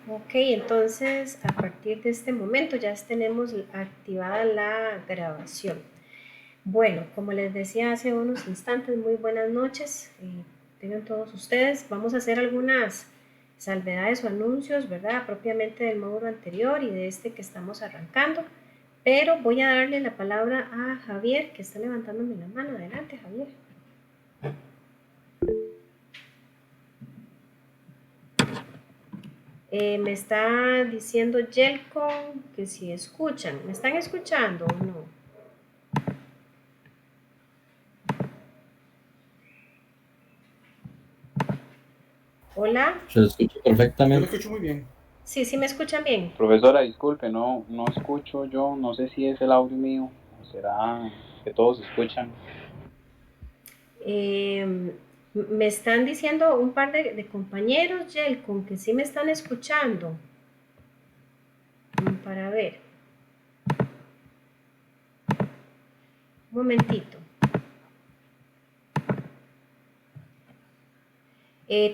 Ok, entonces a partir de este momento ya tenemos activada la grabación. Bueno, como les decía hace unos instantes, muy buenas noches. Tengan todos ustedes. Vamos a hacer algunas salvedades o anuncios, ¿verdad? Propiamente del módulo anterior y de este que estamos arrancando. Pero voy a darle la palabra a Javier, que está levantándome la mano. Adelante, Javier. Me está diciendo Yelcon que si escuchan. ¿Me están escuchando o no? Hola. Se lo escucho Yo lo perfectamente. escucho muy bien. Sí, sí me escuchan bien. Profesora, disculpe, no escucho yo, no sé si es el audio mío o será que todos escuchan. Me están diciendo un par de compañeros, Yelcon, que sí me están escuchando. Para ver. Un momentito.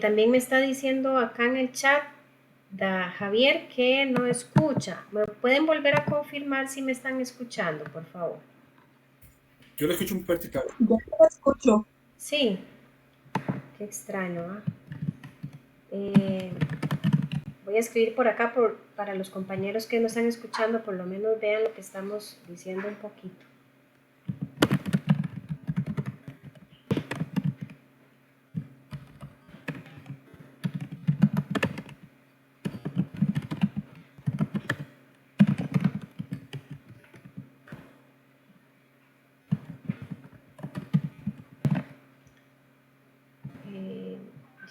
También me está diciendo acá en el chat Javier que no escucha. ¿Me pueden volver a confirmar si me están escuchando, por favor? Yo lo escucho muy vertical. Yo te escucho. Sí, qué extraño, ¿ah? ¿eh? Voy a escribir por acá para los compañeros que no están escuchando, por lo menos vean lo que estamos diciendo un poquito.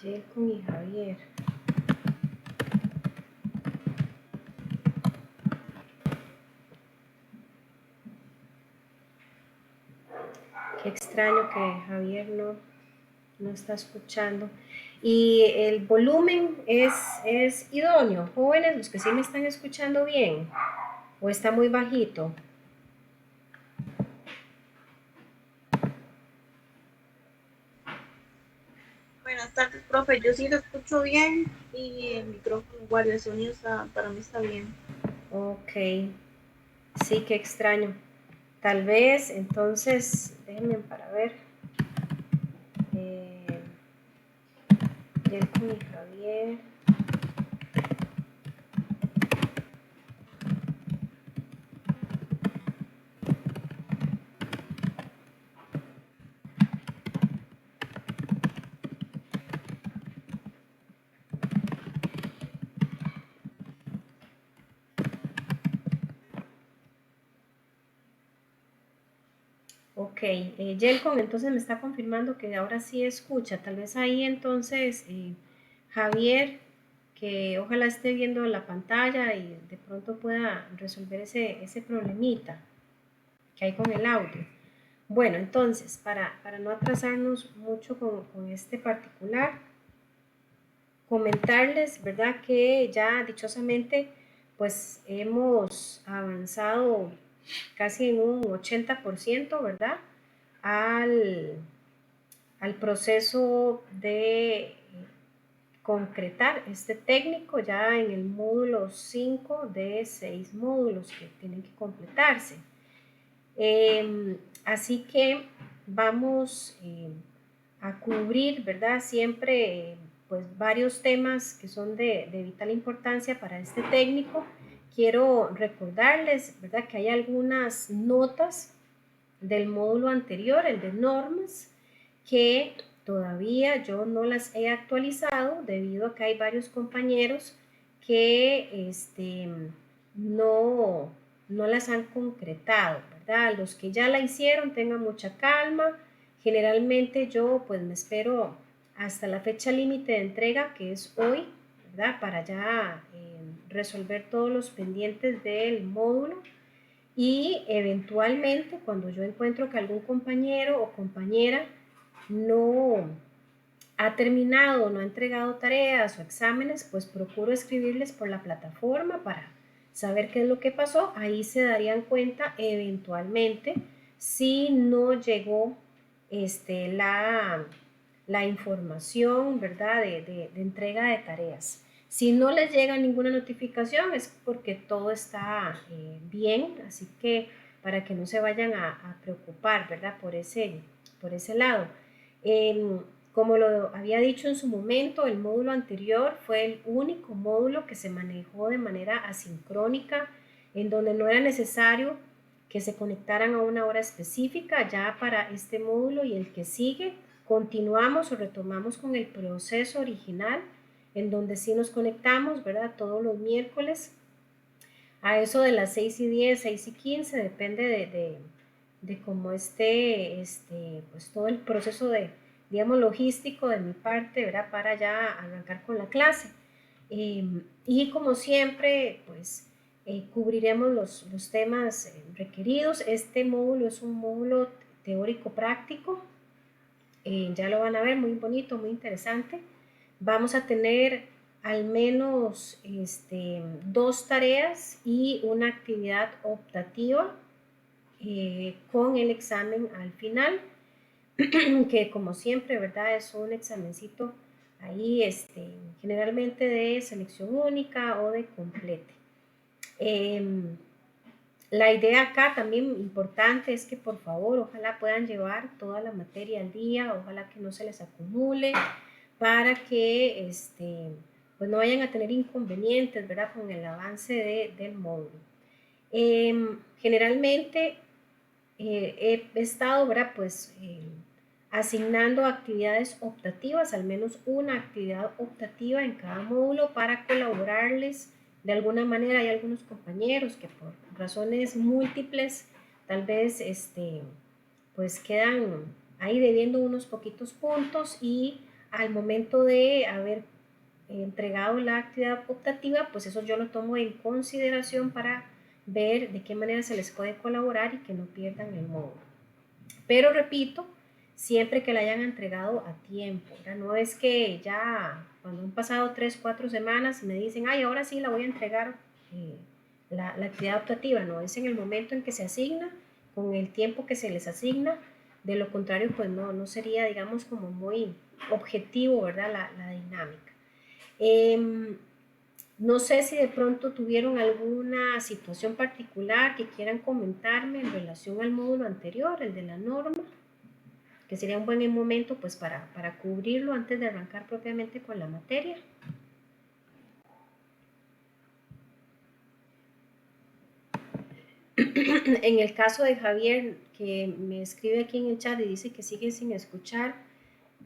Yelcon y Javier. Qué extraño que Javier no está escuchando. Y el volumen es idóneo, jóvenes, los que sí me están escuchando bien, o está muy bajito. Buenas tardes, profe. Yo sí lo escucho bien y el micrófono igual, el sonido para mí está bien. Ok, sí, qué extraño. Tal vez, entonces, déjenme para ver. Yelcon y Javier. Ok, Yelcon entonces me está confirmando que ahora sí escucha. Tal vez ahí entonces, Javier, que ojalá esté viendo la pantalla y de pronto pueda resolver ese problemita que hay con el audio. Bueno, entonces, para no atrasarnos mucho con este particular, comentarles, ¿verdad? Que ya dichosamente, pues hemos avanzado casi en un 80%, ¿verdad? Al, al proceso de concretar este técnico ya en el módulo 5 de 6 módulos que tienen que completarse. Así que vamos a cubrir, ¿verdad? Siempre pues varios temas que son de vital importancia para este técnico. Quiero recordarles, ¿verdad? Que hay algunas notas del módulo anterior, el de normas, que todavía yo no las he actualizado debido a que hay varios compañeros que no, no las han concretado, ¿verdad? Los que ya la hicieron tengan mucha calma. Generalmente yo pues me espero hasta la fecha límite de entrega, que es hoy, ¿verdad? Para ya resolver todos los pendientes del módulo y eventualmente cuando yo encuentro que algún compañero o compañera no ha terminado, no ha entregado tareas o exámenes, pues procuro escribirles por la plataforma para saber qué es lo que pasó. Ahí se darían cuenta eventualmente si no llegó la información, ¿verdad?, de entrega de tareas. Si no les llega ninguna notificación es porque todo está bien, así que para que no se vayan a preocupar, ¿verdad? Por ese lado. Como lo había dicho en su momento, el módulo anterior fue el único módulo que se manejó de manera asincrónica, en donde no era necesario que se conectaran a una hora específica. Ya para este módulo y el que sigue, continuamos o retomamos con el proceso original, en donde sí nos conectamos, ¿verdad? Todos los miércoles a eso de las 6:10, 6:15, depende de cómo esté pues todo el proceso digamos, logístico de mi parte, ¿verdad? Para ya arrancar con la clase. Y como siempre, pues cubriremos los temas requeridos. Este módulo es un módulo teórico práctico. Ya lo van a ver, muy bonito, muy interesante. Vamos a tener al menos 2 tareas y una actividad optativa con el examen al final, que como siempre, ¿verdad? Es un examencito ahí generalmente de selección única o de complete. La idea acá también importante es que por favor ojalá puedan llevar toda la materia al día, ojalá que no se les acumule para que pues no vayan a tener inconvenientes, ¿verdad? Con el avance del módulo. Generalmente he estado, ¿verdad? Pues asignando actividades optativas, al menos una actividad optativa en cada módulo para colaborarles de alguna manera. Hay algunos compañeros que por razones múltiples tal vez pues quedan ahí debiendo unos poquitos puntos, y al momento de haber entregado la actividad optativa, pues eso yo lo tomo en consideración para ver de qué manera se les puede colaborar y que no pierdan el módulo. Pero repito, siempre que la hayan entregado a tiempo, ¿verdad? No es que ya cuando han pasado 3, 4 semanas me dicen, ay, ahora sí la voy a entregar la actividad optativa. No, es en el momento en que se asigna, con el tiempo que se les asigna. De lo contrario, pues no sería, digamos, como muy objetivo, ¿verdad? La dinámica. No sé si de pronto tuvieron alguna situación particular que quieran comentarme en relación al módulo anterior, el de la norma, que sería un buen momento pues para cubrirlo antes de arrancar propiamente con la materia. En el caso de Javier, que me escribe aquí en el chat y dice que sigue sin escuchar,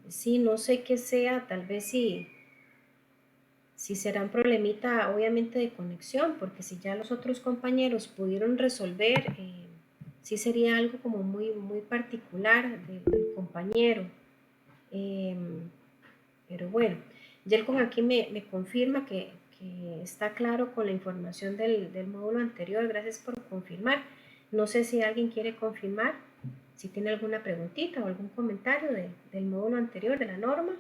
sí, no sé qué sea, tal vez si será un problemita obviamente de conexión, porque si ya los otros compañeros pudieron resolver, sí sería algo como muy, muy particular del compañero. Pero bueno, Yelcon aquí me confirma que está claro con la información del módulo anterior. Gracias por confirmar. No sé si alguien quiere confirmar, si tiene alguna preguntita o algún comentario del módulo anterior, de la norma.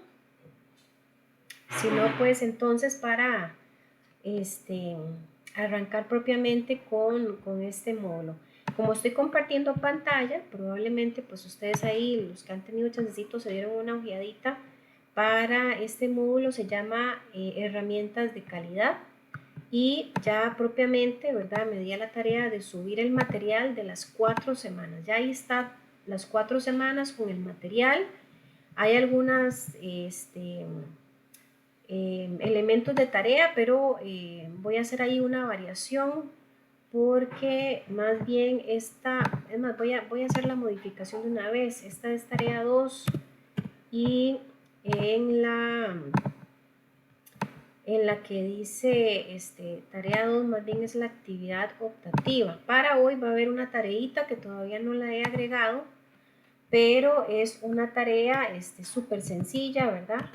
Si no, pues entonces para arrancar propiamente con este módulo. Como estoy compartiendo pantalla, probablemente pues ustedes ahí, los que han tenido chancecito, se dieron una ojeadita para este módulo. Se llama herramientas de calidad, y ya propiamente, ¿verdad? Me di a la tarea de subir el material de las 4 semanas. Ya ahí está las 4 semanas con el material. Hay algunas elementos de tarea, pero voy a hacer ahí una variación, porque más bien esta, es más, voy a hacer la modificación de una vez. Esta es tarea 2, y en la que dice tarea 2 más bien es la actividad optativa. Para hoy va a haber una tareita que todavía no la he agregado, pero es una tarea súper sencilla, ¿verdad?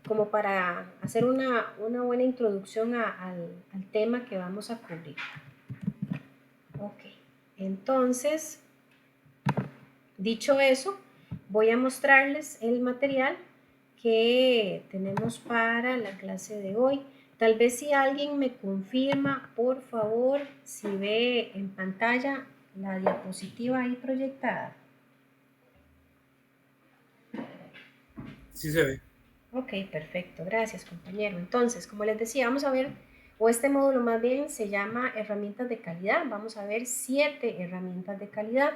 Como para hacer una buena introducción al tema que vamos a cubrir. Ok, entonces, dicho eso, voy a mostrarles el material que tenemos para la clase de hoy. Tal vez si alguien me confirma, por favor, si ve en pantalla la diapositiva ahí proyectada. Sí se ve. Ok, perfecto, gracias compañero. Entonces, como les decía, vamos a ver, o este módulo más bien se llama herramientas de calidad. Vamos a ver 7 herramientas de calidad.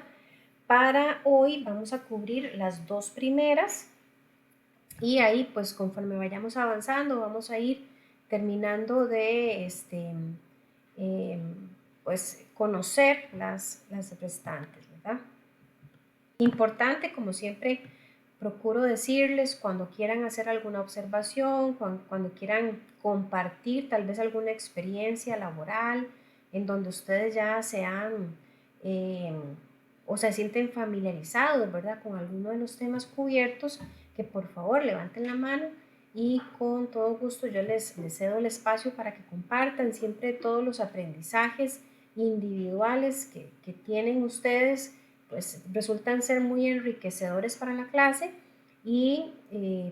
Para hoy vamos a cubrir las 2 primeras y ahí pues conforme vayamos avanzando vamos a ir terminando de pues conocer las restantes, ¿verdad? Importante, como siempre procuro decirles, cuando quieran hacer alguna observación, cuando quieran compartir tal vez alguna experiencia laboral en donde ustedes ya sean o se sienten familiarizados, ¿verdad?, con alguno de los temas cubiertos, que por favor levanten la mano y con todo gusto yo les cedo el espacio para que compartan siempre todos los aprendizajes individuales que tienen ustedes, pues resultan ser muy enriquecedores para la clase y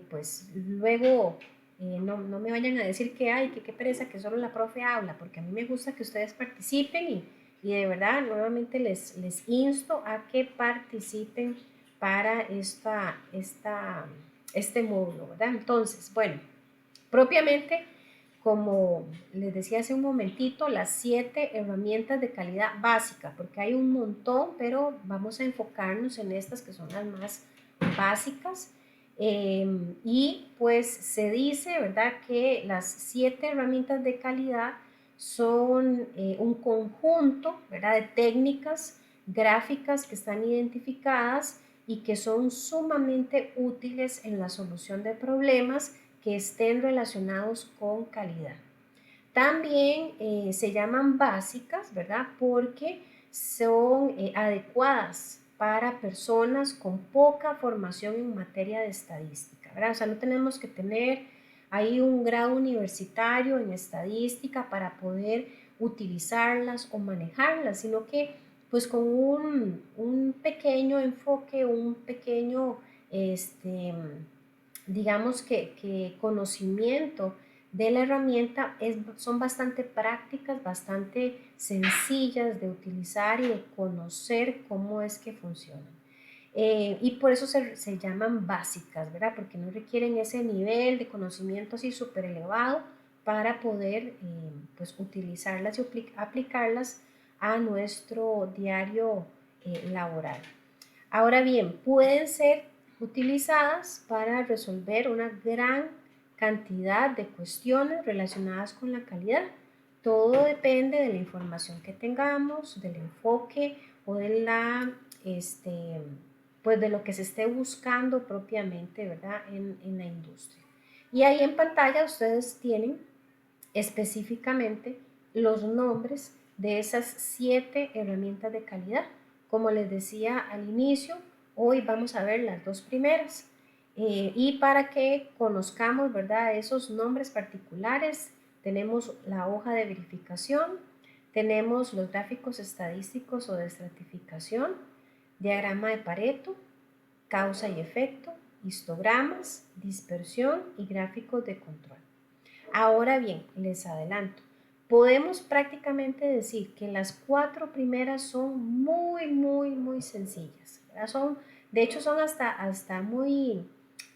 pues luego no me vayan a decir que ay, que qué pereza, que solo la profe habla, porque a mí me gusta que ustedes participen y de verdad nuevamente les insto a que participen para este módulo, ¿verdad? Entonces, bueno, propiamente, como les decía hace un momentito, las 7 herramientas de calidad básica, porque hay un montón, pero vamos a enfocarnos en estas que son las más básicas. Y pues se dice, ¿verdad?, que las 7 herramientas de calidad son un conjunto, ¿verdad?, de técnicas gráficas que están identificadas y que son sumamente útiles en la solución de problemas que estén relacionados con calidad. También se llaman básicas, ¿verdad?, porque son adecuadas para personas con poca formación en materia de estadística, ¿verdad? O sea, no tenemos que tener ahí un grado universitario en estadística para poder utilizarlas o manejarlas, sino que pues con un pequeño enfoque, un pequeño, digamos que conocimiento de la herramienta son bastante prácticas, bastante sencillas de utilizar y de conocer cómo es que funcionan. Y por eso se llaman básicas, ¿verdad? Porque no requieren ese nivel de conocimiento así súper elevado para poder pues utilizarlas y aplicarlas a nuestro diario laboral. Ahora bien, pueden ser utilizadas para resolver una gran cantidad de cuestiones relacionadas con la calidad. Todo depende de la información que tengamos, del enfoque o de pues de lo que se esté buscando propiamente, ¿verdad?, en la industria. Y ahí en pantalla ustedes tienen específicamente los nombres de esas 7 herramientas de calidad. Como les decía al inicio, hoy vamos a ver las 2 primeras. Y para que conozcamos, ¿verdad?, esos nombres particulares, tenemos la hoja de verificación, tenemos los gráficos estadísticos o de estratificación, diagrama de Pareto, causa y efecto, histogramas, dispersión y gráficos de control. Ahora bien, les adelanto, podemos prácticamente decir que las 4 primeras son muy sencillas, ¿verdad? De hecho son hasta muy,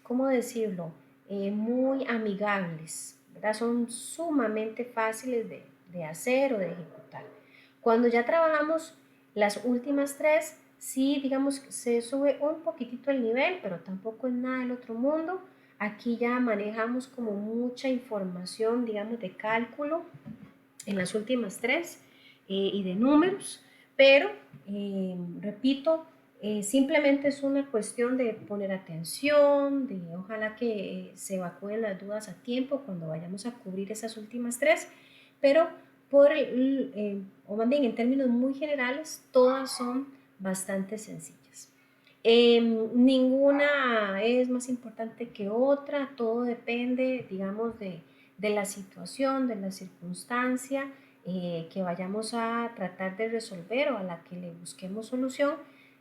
¿cómo decirlo?, muy amigables, ¿verdad? Son sumamente fáciles de hacer o de ejecutar. Cuando ya trabajamos las últimas 3, sí, digamos que se sube un poquitito el nivel, pero tampoco es nada del otro mundo. Aquí ya manejamos como mucha información, digamos, de cálculo en las últimas 3 y de números, pero repito, simplemente es una cuestión de poner atención, de ojalá que se evacúen las dudas a tiempo cuando vayamos a cubrir esas últimas 3, pero o más bien en términos muy generales, todas son bastante sencillas. Ninguna es más importante que otra, todo depende, digamos, de la situación, de la circunstancia que vayamos a tratar de resolver o a la que le busquemos solución.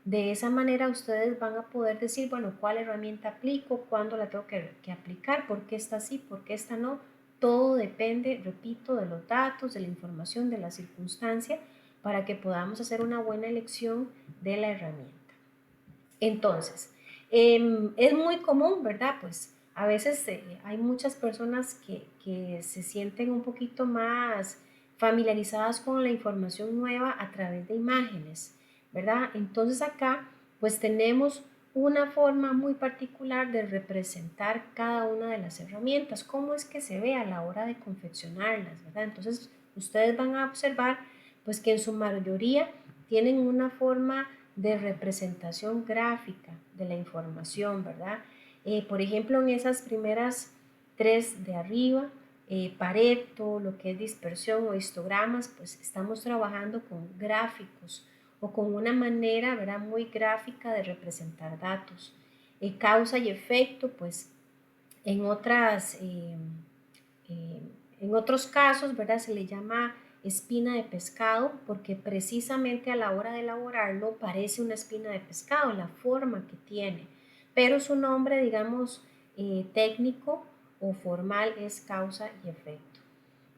De esa manera ustedes van a poder decir, bueno, cuál herramienta aplico, cuándo la tengo que aplicar, por qué esta sí, por qué esta no. Todo depende, repito, de los datos, de la información, de la circunstancia, para que podamos hacer una buena elección de la herramienta. Entonces, es muy común, ¿verdad?, pues a veces hay muchas personas que se sienten un poquito más familiarizadas con la información nueva a través de imágenes, ¿verdad? Entonces acá pues tenemos una forma muy particular de representar cada una de las herramientas, cómo es que se ve a la hora de confeccionarlas, ¿verdad? Entonces ustedes van a observar pues que en su mayoría tienen una forma de representación gráfica de la información, ¿verdad? Por ejemplo, en esas primeras tres de arriba, Pareto, lo que es dispersión o histogramas, pues estamos trabajando con gráficos o con una manera, ¿verdad?, muy gráfica de representar datos. Causa y efecto, pues en eh, en otros casos, ¿verdad?, se le llama espina de pescado porque precisamente a la hora de elaborarlo parece una espina de pescado, la forma que tiene, pero su nombre, digamos, técnico o formal es causa y efecto.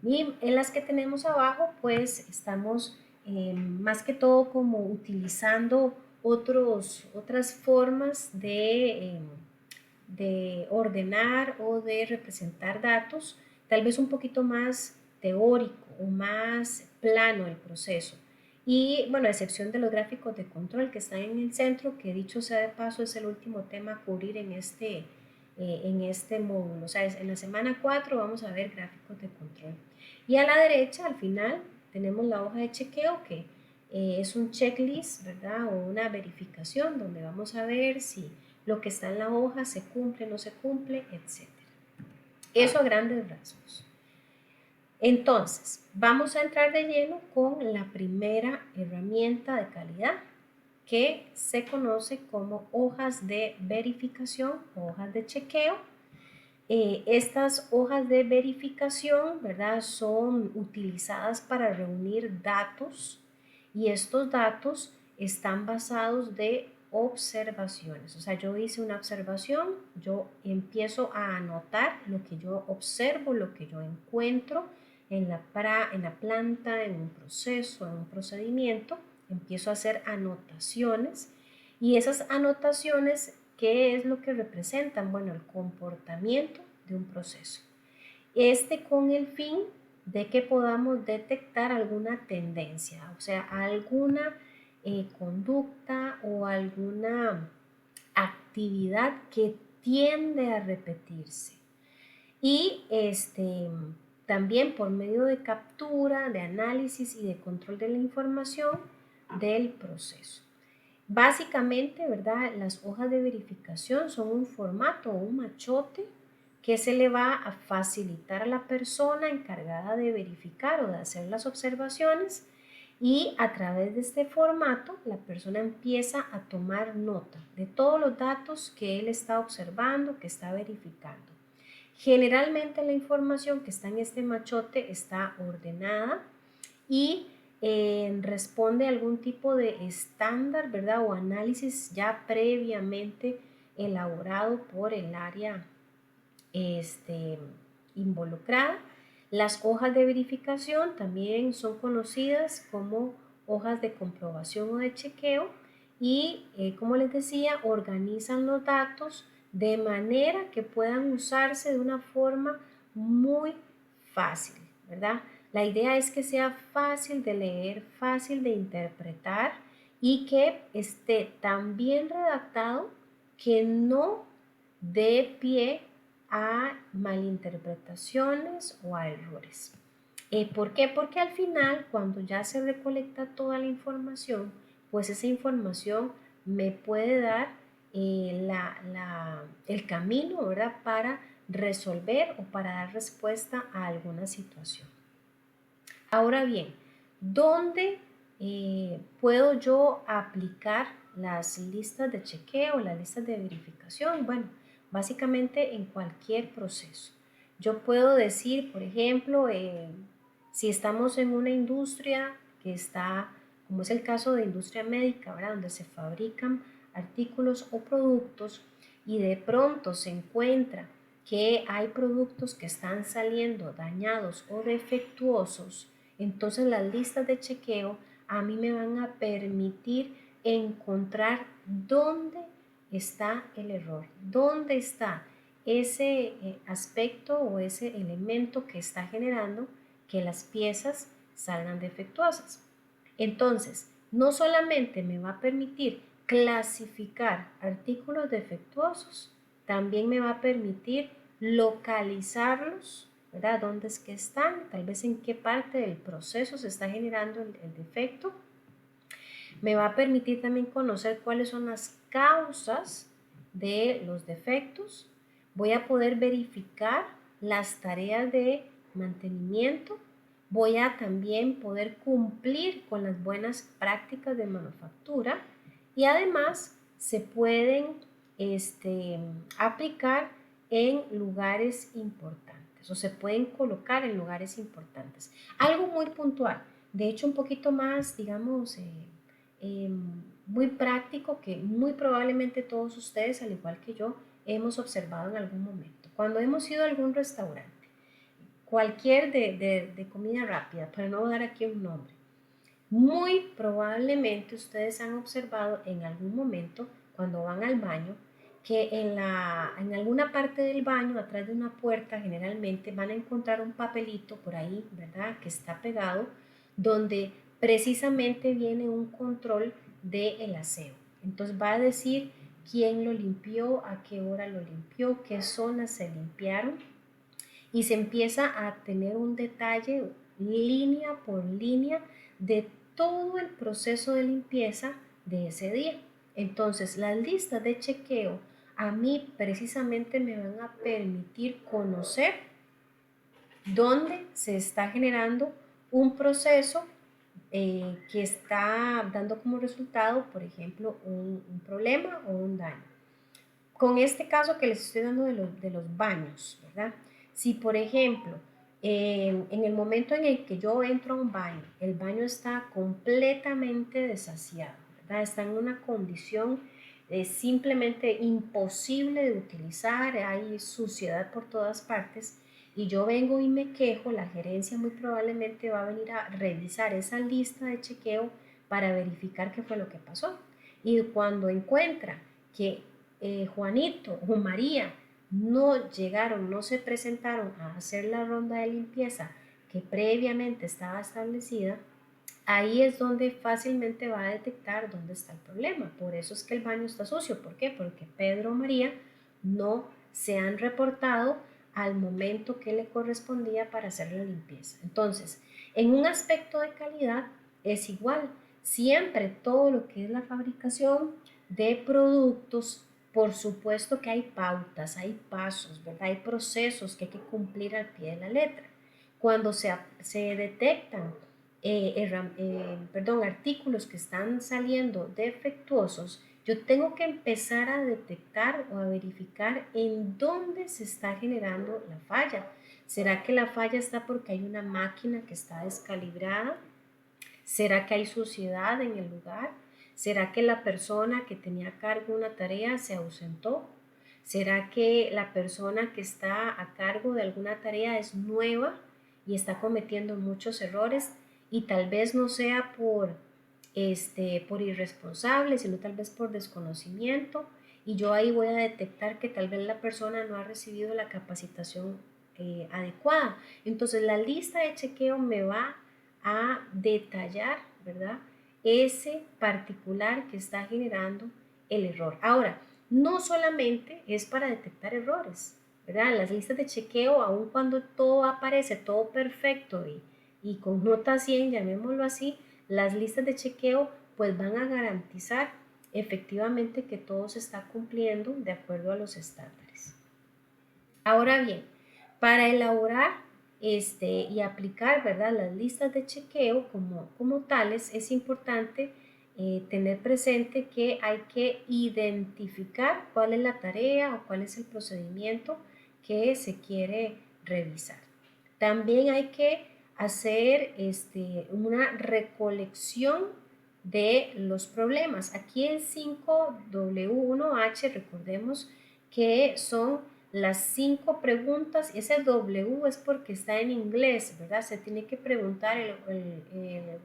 Y en las que tenemos abajo, pues estamos más que todo como utilizando otras formas de ordenar o de representar datos, tal vez un poquito más teórico o más plano el proceso. Y bueno, a excepción de los gráficos de control que están en el centro, que dicho sea de paso es el último tema a cubrir en este módulo. O sea, en la semana 4 vamos a ver gráficos de control. Y a la derecha, al final, tenemos la hoja de chequeo que es un checklist, ¿verdad? O una verificación donde vamos a ver si lo que está en la hoja se cumple, no se cumple, etc. Eso a grandes rasgos. Entonces, vamos a entrar de lleno con la primera herramienta de calidad que se conoce como hojas de verificación o hojas de chequeo. Estas hojas de verificación, ¿verdad?, son utilizadas para reunir datos y estos datos están basados de observaciones. O sea, yo hice una observación, yo empiezo a anotar lo que yo observo, lo que yo encuentro en la planta, en un proceso, en un procedimiento, empiezo a hacer anotaciones y esas anotaciones, ¿qué es lo que representan? Bueno, el comportamiento de un proceso. Con el fin de que podamos detectar alguna tendencia, o sea, alguna conducta o alguna actividad que tiende a repetirse. Y también por medio de captura, de análisis y de control de la información del proceso. Básicamente, ¿verdad?, las hojas de verificación son un formato o un machote que se le va a facilitar a la persona encargada de verificar o de hacer las observaciones y a través de este formato la persona empieza a tomar nota de todos los datos que él está observando, que está verificando. Generalmente la información que está en este machote está ordenada y responde a algún tipo de estándar, ¿verdad?, o análisis ya previamente elaborado por el área involucrada. Las hojas de verificación también son conocidas como hojas de comprobación o de chequeo y, como les decía, organizan los datos de manera que puedan usarse de una forma muy fácil, ¿verdad? La idea es que sea fácil de leer, fácil de interpretar y que esté tan bien redactado que no dé pie a malinterpretaciones o a errores. ¿Por qué? Porque al final, cuando ya se recolecta toda la información, pues esa información me puede dar el camino, ¿verdad?, para resolver o para dar respuesta a alguna situación. Ahora bien, ¿dónde puedo yo aplicar las listas de chequeo, las listas de verificación? Bueno, básicamente en cualquier proceso. Yo puedo decir, por ejemplo, si estamos en una industria que está, como es el caso de industria médica, ¿verdad?, donde se fabrican artículos o productos y de pronto se encuentra que hay productos que están saliendo dañados o defectuosos, entonces las listas de chequeo a mí me van a permitir encontrar dónde está el error, dónde está ese aspecto o ese elemento que está generando que las piezas salgan defectuosas. Entonces, no solamente me va a permitir clasificar artículos defectuosos, también me va a permitir localizarlos, ¿verdad? ¿Dónde es que están? Tal vez en qué parte del proceso se está generando el defecto. Me va a permitir también conocer cuáles son las causas de los defectos. Voy a poder verificar las tareas de mantenimiento. Voy a también poder cumplir con las buenas prácticas de manufactura y además se pueden aplicar en lugares importantes o se pueden colocar en lugares importantes. Algo muy puntual, de hecho un poquito más, digamos, muy práctico que muy probablemente todos ustedes, al igual que yo, hemos observado en algún momento. Cuando hemos ido a algún restaurante, cualquier de comida rápida, para no dar aquí un nombre, muy probablemente ustedes han observado en algún momento cuando van al baño que en alguna parte del baño, atrás de una puerta, generalmente van a encontrar un papelito por ahí, ¿verdad? Que está pegado, donde precisamente viene un control del aseo. Entonces va a decir quién lo limpió, a qué hora lo limpió, qué zonas se limpiaron y se empieza a tener un detalle línea por línea de todo el proceso de limpieza de ese día. Entonces, las listas de chequeo a mí precisamente me van a permitir conocer dónde se está generando un proceso que está dando como resultado, por ejemplo, un problema o un daño. Con este caso que les estoy dando de los baños, ¿verdad? Si, por ejemplo, en el momento en el que yo entro a un baño, el baño está completamente desasiado, ¿verdad? Está en una condición simplemente imposible de utilizar, hay suciedad por todas partes, y yo vengo y me quejo, la gerencia muy probablemente va a venir a revisar esa lista de chequeo para verificar qué fue lo que pasó. Y cuando encuentra que Juanito o María no llegaron, no se presentaron a hacer la ronda de limpieza que previamente estaba establecida, ahí es donde fácilmente va a detectar dónde está el problema. Por eso es que el baño está sucio. ¿Por qué? Porque Pedro o María no se han reportado al momento que le correspondía para hacer la limpieza. Entonces, en un aspecto de calidad es igual. Siempre todo lo que es la fabricación de productos, por supuesto que hay pautas, hay pasos, ¿verdad? Hay procesos que hay que cumplir al pie de la letra. Cuando se detectan artículos que están saliendo defectuosos, yo tengo que empezar a detectar o a verificar en dónde se está generando la falla. ¿Será que la falla está porque hay una máquina que está descalibrada? ¿Será que hay suciedad en el lugar? ¿Será que la persona que tenía a cargo una tarea se ausentó? ¿Será que la persona que está a cargo de alguna tarea es nueva y está cometiendo muchos errores y tal vez no sea por irresponsable, sino tal vez por desconocimiento? Y yo ahí voy a detectar que tal vez la persona no ha recibido la capacitación adecuada. Entonces la lista de chequeo me va a detallar, ¿verdad? Ese particular que está generando el error. Ahora, no solamente es para detectar errores, ¿verdad? Las listas de chequeo, aun cuando todo aparece, todo perfecto y con nota 100, llamémoslo así, las listas de chequeo pues van a garantizar efectivamente que todo se está cumpliendo de acuerdo a los estándares. Ahora bien, para elaborar y aplicar, ¿verdad?, las listas de chequeo como tales, es importante tener presente que hay que identificar cuál es la tarea o cuál es el procedimiento que se quiere revisar. También hay que hacer una recolección de los problemas. Aquí el 5W1H, recordemos que son las 5 preguntas. Ese W es porque está en inglés, ¿verdad? Se tiene que preguntar el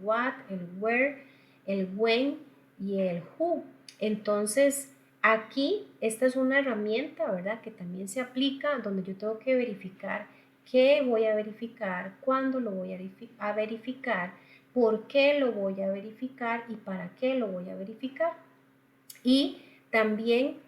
what, el where, el when y el who. Entonces, Aquí, esta es una herramienta, ¿verdad? Que también se aplica donde yo tengo que verificar qué voy a verificar, cuándo lo voy a verificar, por qué lo voy a verificar y para qué lo voy a verificar. Y también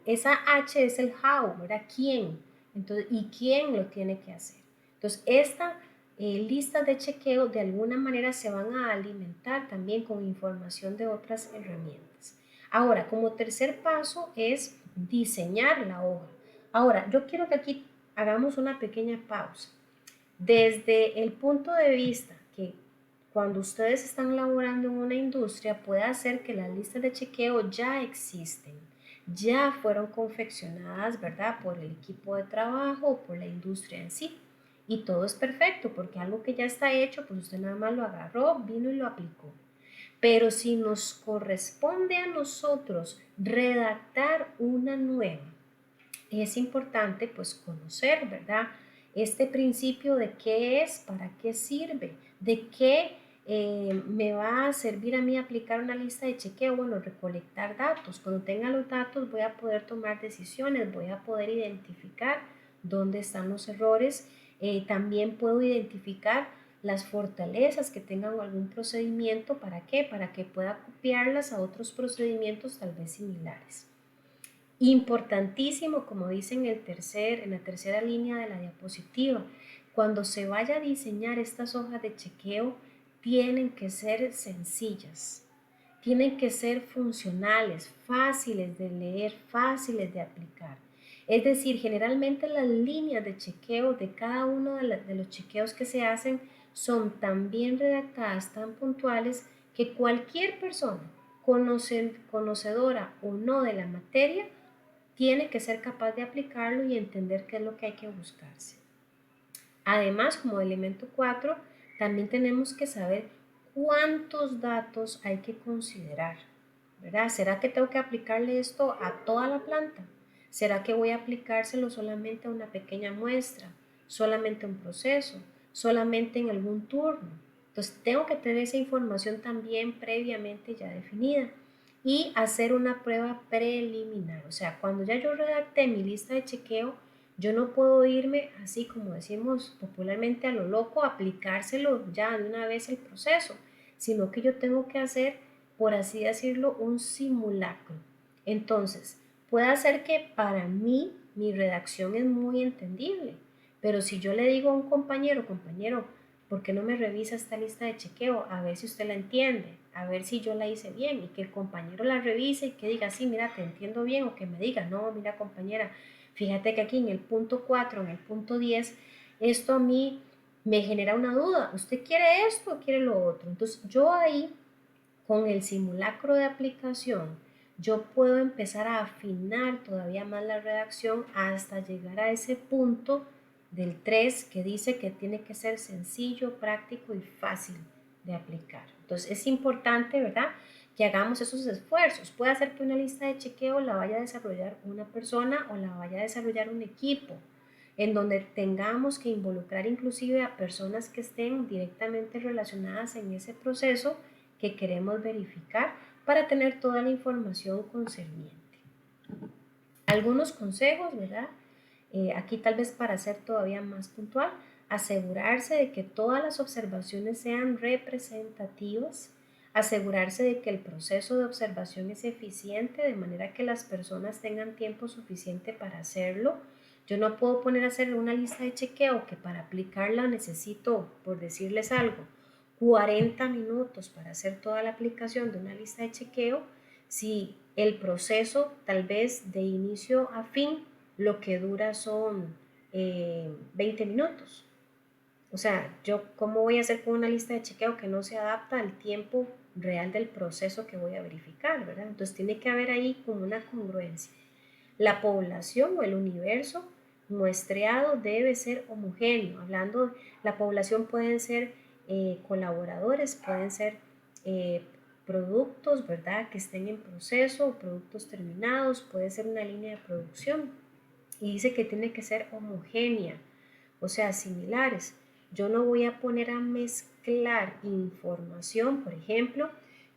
esa H es el how, ¿verdad? ¿Quién? Entonces, ¿y quién lo tiene que hacer? Entonces, esta lista de chequeo de alguna manera se van a alimentar también con información de otras herramientas. Ahora, como tercer paso es diseñar la hoja. Ahora, yo quiero que aquí hagamos una pequeña pausa. Desde el punto de vista que cuando ustedes están laborando en una industria puede hacer que las listas de chequeo ya existen, ya fueron confeccionadas, ¿verdad? Por el equipo de trabajo o por la industria en sí. Y todo es perfecto porque algo que ya está hecho, pues usted nada más lo agarró, vino y lo aplicó. Pero si nos corresponde a nosotros redactar una nueva, es importante pues conocer, ¿verdad? Este principio de qué es, para qué sirve, de qué me va a servir a mí aplicar una lista de chequeo, bueno, recolectar datos. Cuando tenga los datos voy a poder tomar decisiones, voy a poder identificar dónde están los errores. También puedo identificar las fortalezas que tengan algún procedimiento. ¿Para qué? Para que pueda copiarlas a otros procedimientos tal vez similares. Importantísimo, como dice en la tercera línea de la diapositiva, cuando se vaya a diseñar estas hojas de chequeo, tienen que ser sencillas, tienen que ser funcionales, fáciles de leer, fáciles de aplicar. Es decir, generalmente las líneas de chequeo de cada uno de los chequeos que se hacen son tan bien redactadas, tan puntuales, que cualquier persona, conocedora o no de la materia, tiene que ser capaz de aplicarlo y entender qué es lo que hay que buscarse. Además, como elemento 4, también tenemos que saber cuántos datos hay que considerar, ¿verdad? ¿Será que tengo que aplicarle esto a toda la planta? ¿Será que voy a aplicárselo solamente a una pequeña muestra, solamente a un proceso, solamente en algún turno? Entonces, tengo que tener esa información también previamente ya definida y hacer una prueba preliminar. O sea, cuando ya yo redacté mi lista de chequeo, yo no puedo irme así como decimos popularmente a lo loco, aplicárselo ya de una vez el proceso, sino que yo tengo que hacer, por así decirlo, un simulacro. Entonces, puede ser que para mí mi redacción es muy entendible, pero si yo le digo a un compañero, ¿por qué no me revisa esta lista de chequeo? A ver si usted la entiende, a ver si yo la hice bien, y que el compañero la revise y que diga, sí, mira, te entiendo bien, o que me diga, no, mira, compañera, fíjate que aquí en el punto 4, en el punto 10, esto a mí me genera una duda. ¿Usted quiere esto o quiere lo otro? Entonces yo ahí, con el simulacro de aplicación, yo puedo empezar a afinar todavía más la redacción hasta llegar a ese punto del 3 que dice que tiene que ser sencillo, práctico y fácil de aplicar. Entonces es importante, ¿verdad?, que hagamos esos esfuerzos. Puede ser que una lista de chequeo la vaya a desarrollar una persona o la vaya a desarrollar un equipo, en donde tengamos que involucrar inclusive a personas que estén directamente relacionadas en ese proceso que queremos verificar para tener toda la información concerniente. Algunos consejos, ¿verdad? Aquí tal vez para ser todavía más puntual, asegurarse de que todas las observaciones sean representativas, asegurarse de que el proceso de observación es eficiente, de manera que las personas tengan tiempo suficiente para hacerlo. Yo no puedo poner a hacer una lista de chequeo que para aplicarla necesito, por decirles algo, 40 minutos para hacer toda la aplicación de una lista de chequeo, si el proceso tal vez de inicio a fin lo que dura son 20 minutos. O sea, yo cómo voy a hacer con una lista de chequeo que no se adapta al tiempo real del proceso que voy a verificar, ¿verdad? Entonces tiene que haber ahí como una congruencia. La población o el universo muestreado debe ser homogéneo. Hablando de la población, pueden ser colaboradores, pueden ser eh, productos, ¿verdad?, que estén en proceso, productos terminados, puede ser una línea de producción. Y dice que tiene que ser homogénea, o sea, similares. Yo no voy a poner a mezclar información, por ejemplo,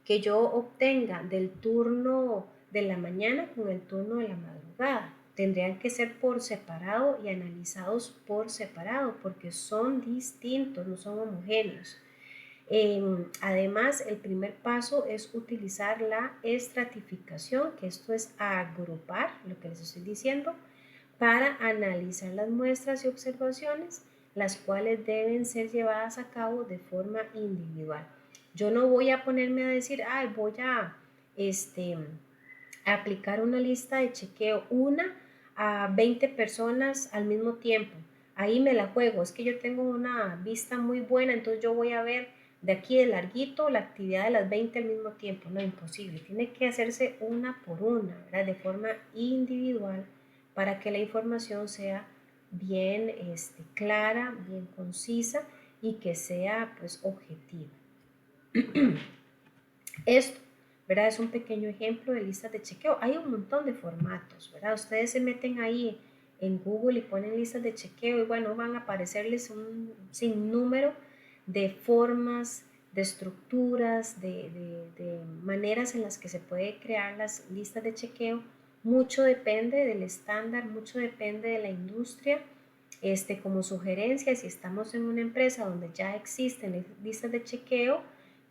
que yo obtenga del turno de la mañana con el turno de la madrugada. Tendrían que ser por separado y analizados por separado porque son distintos, no son homogéneos. Además, el primer paso es utilizar la estratificación, que esto es agrupar, lo que les estoy diciendo, para analizar las muestras y observaciones, las cuales deben ser llevadas a cabo de forma individual. Yo no voy a ponerme a decir, voy a aplicar una lista de chequeo, una a 20 personas al mismo tiempo. Ahí me la juego, es que yo tengo una vista muy buena, entonces yo voy a ver de aquí de larguito la actividad de las 20 al mismo tiempo. No, imposible, tiene que hacerse una por una, ¿verdad? De forma individual para que la información sea bien clara, bien concisa y que sea pues objetiva. Esto, ¿verdad? Es un pequeño ejemplo de listas de chequeo. Hay un montón de formatos, ¿verdad? Ustedes se meten ahí en Google y ponen listas de chequeo y bueno, van a aparecerles un sinnúmero de formas, de estructuras, de maneras en las que se puede crear las listas de chequeo. Mucho depende del estándar, mucho depende de la industria. Como sugerencia, si estamos en una empresa donde ya existen listas de chequeo,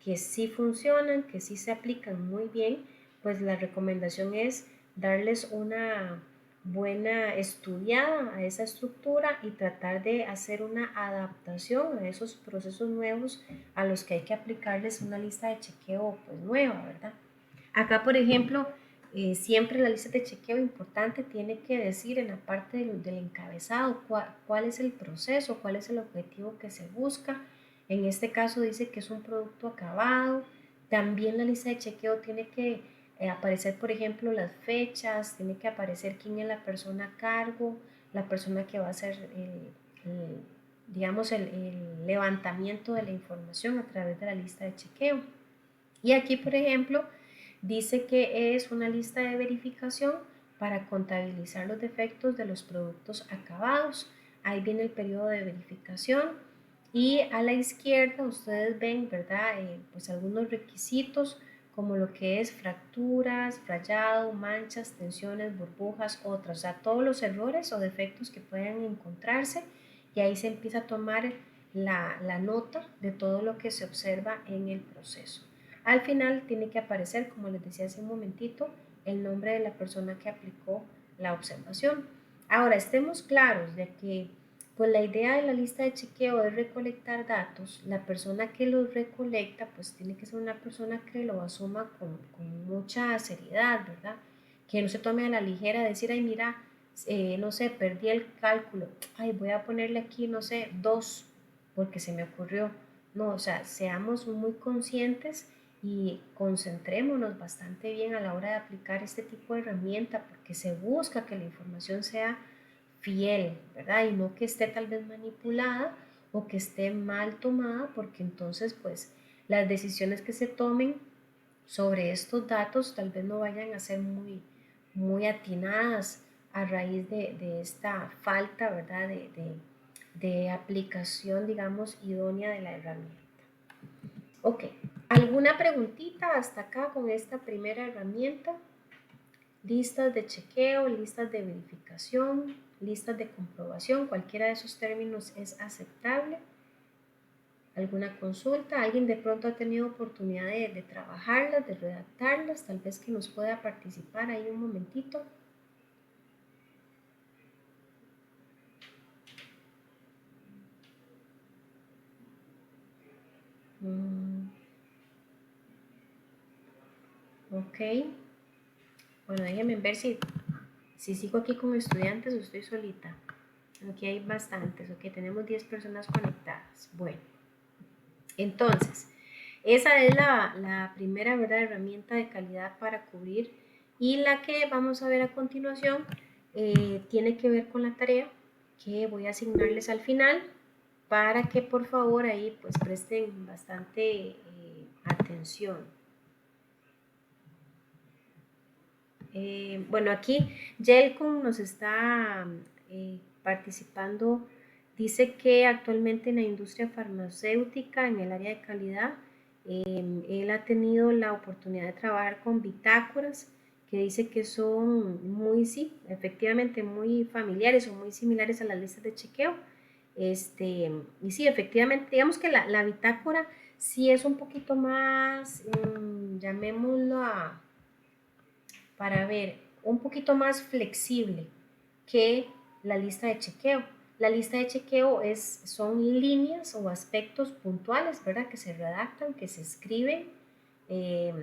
que sí funcionan, que sí se aplican muy bien, pues la recomendación es darles una buena estudiada a esa estructura y tratar de hacer una adaptación a esos procesos nuevos a los que hay que aplicarles una lista de chequeo pues nueva, ¿verdad? Acá, por ejemplo, siempre la lista de chequeo importante tiene que decir en la parte del encabezado cuál es el proceso, cuál es el objetivo que se busca. En este caso dice que es un producto acabado. También la lista de chequeo tiene que aparecer, por ejemplo, las fechas, tiene que aparecer quién es la persona a cargo, la persona que va a hacer digamos, el levantamiento de la información a través de la lista de chequeo. Y aquí, por ejemplo, dice que es una lista de verificación para contabilizar los defectos de los productos acabados. Ahí viene el periodo de verificación y a la izquierda ustedes ven, ¿verdad? Pues algunos requisitos como lo que es fracturas, rayado, manchas, tensiones, burbujas, otras, o sea, todos los errores o defectos que puedan encontrarse y ahí se empieza a tomar la nota de todo lo que se observa en el proceso. Al final tiene que aparecer, como les decía hace un momentito, el nombre de la persona que aplicó la observación. Ahora, estemos claros de que pues la idea de la lista de chequeo es recolectar datos. La persona que los recolecta pues tiene que ser una persona que lo asuma con mucha seriedad, ¿verdad? Que no se tome a la ligera decir, ay mira, no sé, perdí el cálculo, ay voy a ponerle aquí, no sé, 2 porque se me ocurrió. No, o sea, seamos muy conscientes y concentrémonos bastante bien a la hora de aplicar este tipo de herramienta porque se busca que la información sea fiel, ¿verdad? Y no que esté tal vez manipulada o que esté mal tomada porque entonces pues las decisiones que se tomen sobre estos datos tal vez no vayan a ser muy atinadas a raíz de esta falta, ¿verdad? De aplicación, digamos, idónea de la herramienta. Ok, ¿alguna preguntita hasta acá con esta primera herramienta? Listas de chequeo, listas de verificación, listas de comprobación, cualquiera de esos términos es aceptable. ¿Alguna consulta? ¿Alguien de pronto ha tenido oportunidad de trabajarlas, de redactarlas? Tal vez que nos pueda participar ahí un momentito. Ok. Bueno, déjenme ver si sigo aquí con estudiantes o estoy solita. Aquí hay bastantes, ok, tenemos 10 personas conectadas. Bueno, entonces, esa es la primera, ¿verdad?, herramienta de calidad para cubrir y la que vamos a ver a continuación tiene que ver con la tarea que voy a asignarles al final para que por favor ahí pues presten bastante atención. Bueno, aquí Yelcon nos está participando, dice que actualmente en la industria farmacéutica, en el área de calidad, Él ha tenido la oportunidad de trabajar con bitácoras que dice que son muy, sí, efectivamente muy familiares o muy similares a las listas de chequeo. Y sí, efectivamente, digamos que la bitácora sí es un poquito más, llamémoslo para ver, un poquito más flexible que la lista de chequeo. La lista de chequeo son líneas o aspectos puntuales, ¿verdad? Que se redactan, que se escriben eh,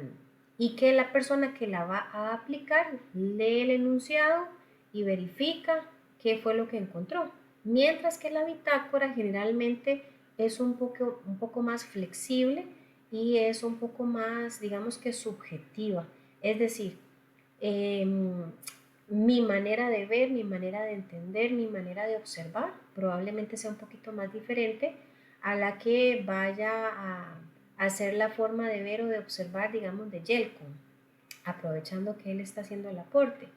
y que la persona que la va a aplicar lee el enunciado y verifica qué fue lo que encontró. Mientras que la bitácora generalmente es un poco más flexible y es un poco más, digamos que subjetiva. Es decir, eh, mi manera de ver, mi manera de entender, mi manera de observar probablemente sea un poquito más diferente a la que vaya a hacer la forma de ver o de observar, digamos, de Yelcom, aprovechando que él está haciendo el aporte.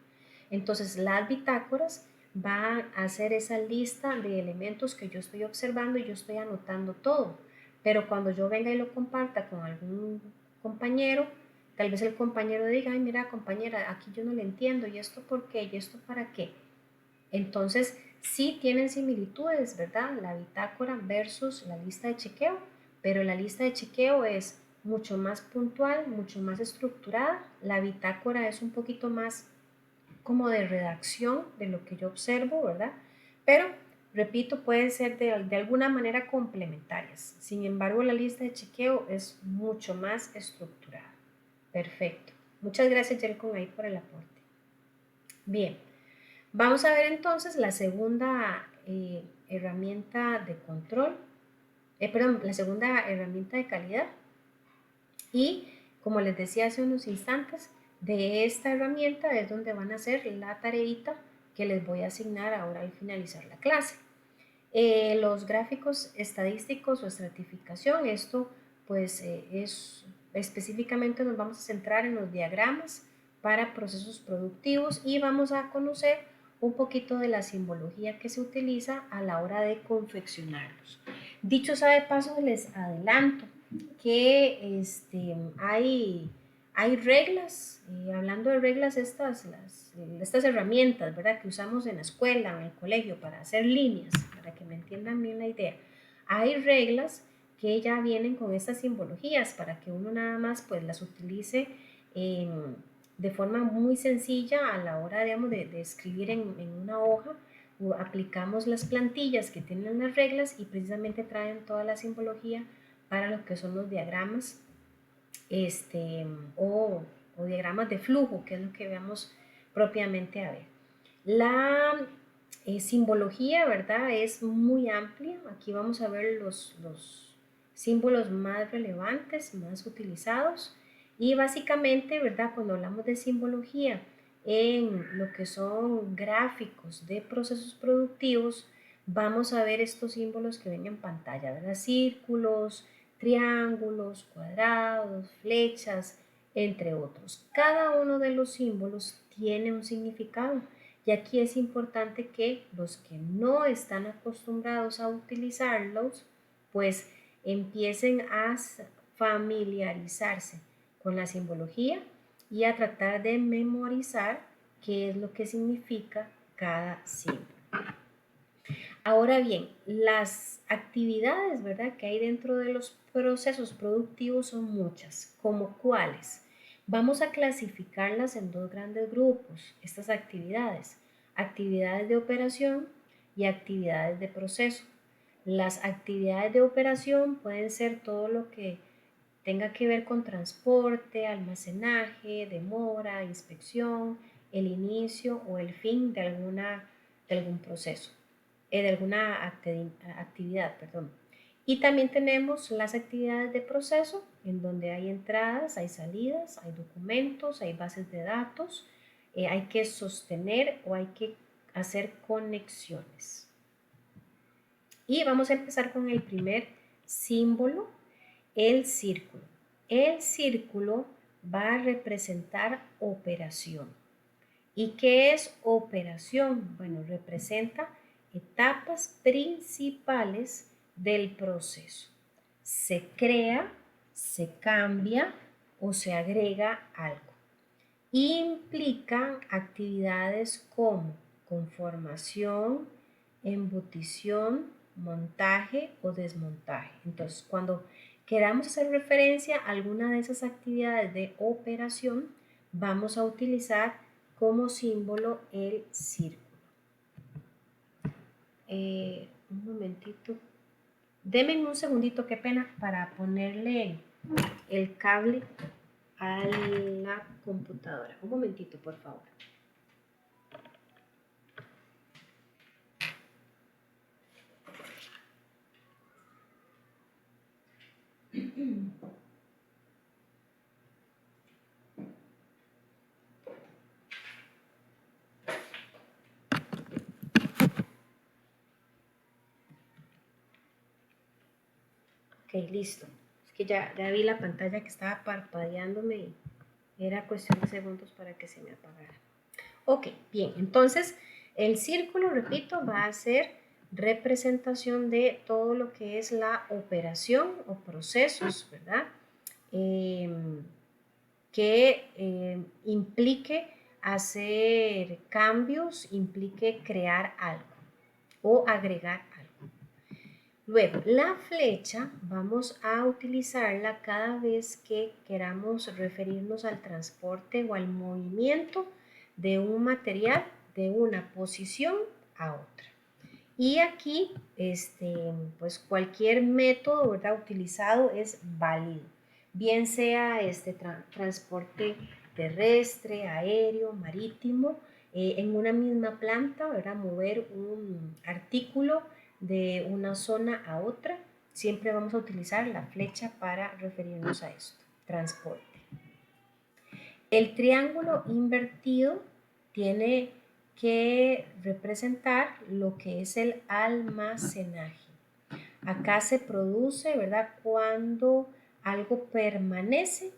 Entonces, las bitácoras van a hacer esa lista de elementos que yo estoy observando y yo estoy anotando todo. Pero cuando yo venga y lo comparta con algún compañero, tal vez el compañero diga, ay, mira, compañera, aquí yo no le entiendo, ¿y esto por qué? ¿Y esto para qué? Entonces, sí tienen similitudes, ¿verdad? La bitácora versus la lista de chequeo, pero la lista de chequeo es mucho más puntual, mucho más estructurada. La bitácora es un poquito más como de redacción de lo que yo observo, ¿verdad? Pero, repito, pueden ser de alguna manera complementarias. Sin embargo, la lista de chequeo es mucho más estructurada. Perfecto. Muchas gracias, Jelcon, ahí por el aporte. Bien, vamos a ver entonces la segunda herramienta de control, perdón, la segunda herramienta de calidad. Y como les decía hace unos instantes, de esta herramienta es donde van a hacer la tareita que les voy a asignar ahora al finalizar la clase. Los gráficos estadísticos o estratificación, esto pues es específicamente nos vamos a centrar en los diagramas para procesos productivos y vamos a conocer un poquito de la simbología que se utiliza a la hora de confeccionarlos. Dicho sea de paso, les adelanto que hay reglas, hablando de reglas, estas herramientas, ¿verdad? Que usamos en la escuela, en el colegio, para hacer líneas, para que me entiendan bien la idea. Hay reglas que ya vienen con estas simbologías para que uno nada más pues las utilice de forma muy sencilla a la hora, digamos, de escribir en una hoja. Aplicamos las plantillas que tienen las reglas y precisamente traen toda la simbología para lo que son los diagramas o, o diagramas de flujo, que es lo que veamos propiamente a ver. La simbología, ¿verdad? Es muy amplia. Aquí vamos a ver los símbolos más relevantes, más utilizados. Y básicamente, ¿verdad? Cuando hablamos de simbología en lo que son gráficos de procesos productivos, vamos a ver estos símbolos que ven en pantalla, ¿verdad? Círculos, triángulos, cuadrados, flechas, entre otros. Cada uno de los símbolos tiene un significado y aquí es importante que los que no están acostumbrados a utilizarlos, pues empiecen a familiarizarse con la simbología y a tratar de memorizar qué es lo que significa cada símbolo. Ahora bien, las actividades, ¿verdad?, que hay dentro de los procesos productivos son muchas, como cuáles. Vamos a clasificarlas en dos grandes grupos, estas actividades, actividades de operación y actividades de proceso. Las actividades de operación pueden ser todo lo que tenga que ver con transporte, almacenaje, demora, inspección, el inicio o el fin de algún proceso, de alguna actividad, perdón. Y también tenemos las actividades de proceso, en donde hay entradas, hay salidas, hay documentos, hay bases de datos, hay que sostener o hay que hacer conexiones. Y vamos a empezar con el primer símbolo, el círculo. El círculo va a representar operación. ¿Y qué es operación? Bueno, representa etapas principales del proceso. Se crea se cambia o se agrega algo. Implican actividades como conformación, embutición, montaje o desmontaje. Entonces, cuando queramos hacer referencia a alguna de esas actividades de operación, vamos a utilizar como símbolo el círculo. Un momentito. Denme un segundito, qué pena, para ponerle el cable a la computadora. Un momentito, por favor. Ok, listo. Es que ya vi la pantalla que estaba parpadeándome y era cuestión de segundos para que se me apagara. Ok, bien, entonces el círculo, repito, va a ser representación de todo lo que es la operación o procesos, ¿verdad? Que implique hacer cambios, implique crear algo o agregar algo. Luego, la flecha vamos a utilizarla cada vez que queramos referirnos al transporte o al movimiento de un material de una posición a otra. Y aquí, pues cualquier método, ¿verdad?, utilizado es válido, bien sea transporte terrestre, aéreo, marítimo, en una misma planta, ¿verdad?, mover un artículo de una zona a otra, siempre vamos a utilizar la flecha para referirnos a esto, transporte. El triángulo invertido tiene que representar lo que es el almacenaje. Acá se produce, ¿verdad?, cuando algo permanece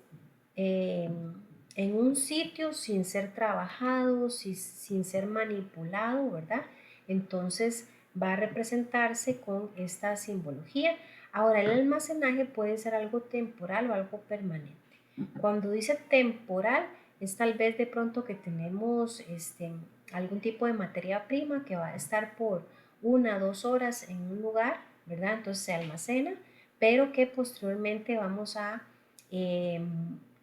en un sitio sin ser trabajado, sin ser manipulado, ¿verdad? Entonces va a representarse con esta simbología. Ahora, el almacenaje puede ser algo temporal o algo permanente. Cuando dice temporal, es tal vez de pronto que tenemos algún tipo de materia prima que va a estar por 1 o 2 horas en un lugar, ¿verdad? Entonces se almacena, pero que posteriormente vamos a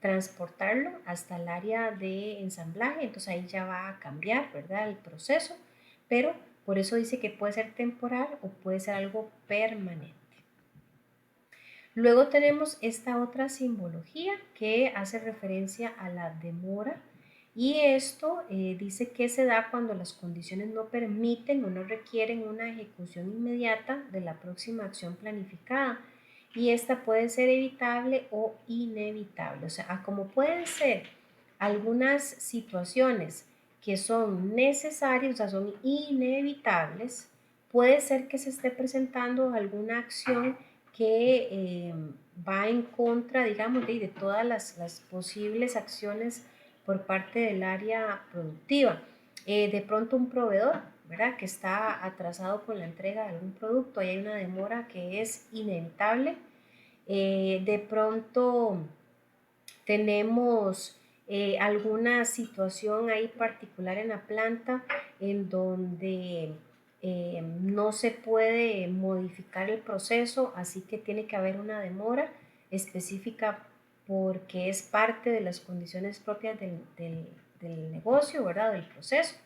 transportarlo hasta el área de ensamblaje, entonces ahí ya va a cambiar, ¿verdad?, el proceso, pero por eso dice que puede ser temporal o puede ser algo permanente. Luego tenemos esta otra simbología que hace referencia a la demora, y esto dice que se da cuando las condiciones no permiten o no requieren una ejecución inmediata de la próxima acción planificada, y esta puede ser evitable o inevitable. O sea, como pueden ser algunas situaciones que son necesarias, o sea, son inevitables, puede ser que se esté presentando alguna acción que va en contra, digamos, de todas las posibles acciones por parte del área productiva. De pronto un proveedor, ¿verdad?, que está atrasado con la entrega de algún producto y hay una demora que es inevitable. De pronto tenemos alguna situación ahí particular en la planta en donde no se puede modificar el proceso, así que tiene que haber una demora específica porque es parte de las condiciones propias del negocio, ¿verdad?, del proceso.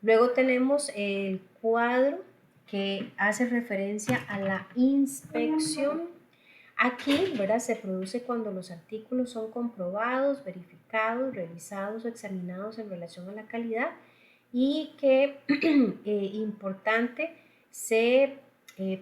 Luego tenemos el cuadro que hace referencia a la inspección. Aquí, ¿verdad?, se produce cuando los artículos son comprobados, verificados, revisados o examinados en relación a la calidad, y que importante, se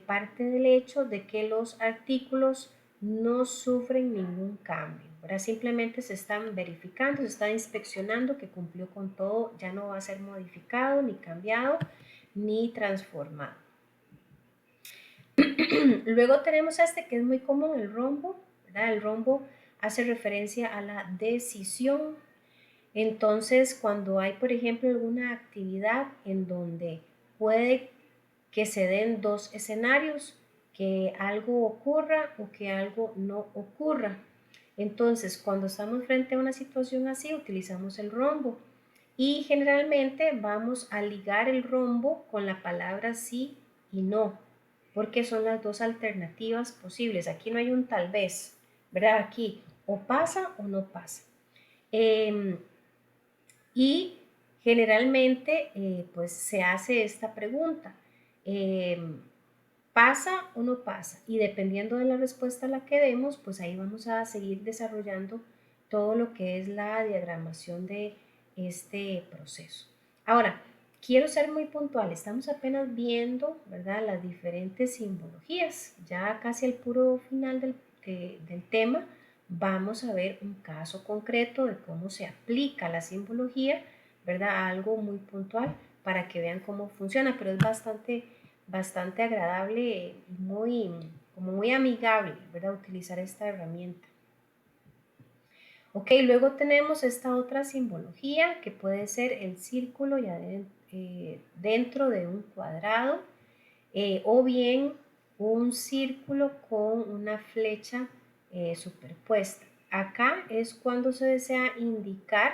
parte del hecho de que los artículos no sufren ningún cambio, ¿verdad? Simplemente se están verificando, se está inspeccionando que cumplió con todo, ya no va a ser modificado, ni cambiado, ni transformado. Luego tenemos que es muy común, el rombo, ¿verdad? El rombo hace referencia a la decisión. Entonces, cuando hay, por ejemplo, alguna actividad en donde puede que se den 2 escenarios, que algo ocurra o que algo no ocurra. Entonces, cuando estamos frente a una situación así, utilizamos el rombo y generalmente vamos a ligar el rombo con la palabra sí y no, porque son las dos alternativas posibles. Aquí no hay un tal vez, ¿verdad? Aquí o pasa o no pasa. Y generalmente pues se hace esta pregunta, ¿pasa o no pasa? Y dependiendo de la respuesta a la que demos, pues ahí vamos a seguir desarrollando todo lo que es la diagramación de este proceso. Ahora, quiero ser muy puntual, estamos apenas viendo, ¿verdad?, las diferentes simbologías, ya casi al puro final del tema. Vamos a ver un caso concreto de cómo se aplica la simbología, ¿verdad?, algo muy puntual para que vean cómo funciona, pero es bastante agradable y muy amigable, ¿verdad?, utilizar esta herramienta. Ok, luego tenemos esta otra simbología que puede ser el círculo ya dentro de un cuadrado o bien un círculo con una flecha superpuesta. Acá es cuando se desea indicar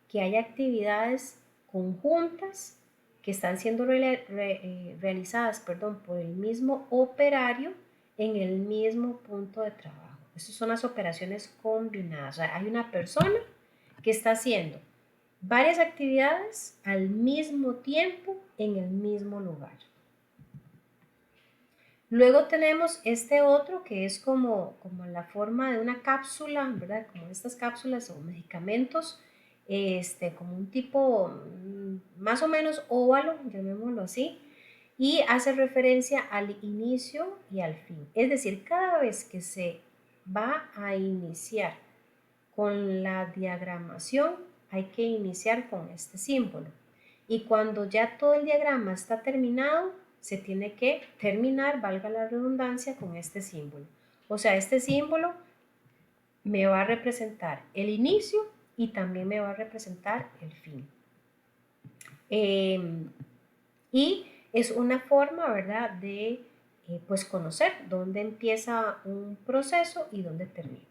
que hay actividades conjuntas que están siendo realizadas por el mismo operario en el mismo punto de trabajo. Esas son las operaciones combinadas. O sea, hay una persona que está haciendo varias actividades al mismo tiempo en el mismo lugar. Luego tenemos este otro que es como la forma de una cápsula, ¿verdad? Como estas cápsulas o medicamentos, como un tipo más o menos óvalo, llamémoslo así, y hace referencia al inicio y al fin. Es decir, cada vez que se va a iniciar con la diagramación, hay que iniciar con este símbolo. Y cuando ya todo el diagrama está terminado, se tiene que terminar, valga la redundancia, con este símbolo. O sea, este símbolo me va a representar el inicio y también me va a representar el fin. Y es una forma, ¿verdad?, de pues conocer dónde empieza un proceso y dónde termina.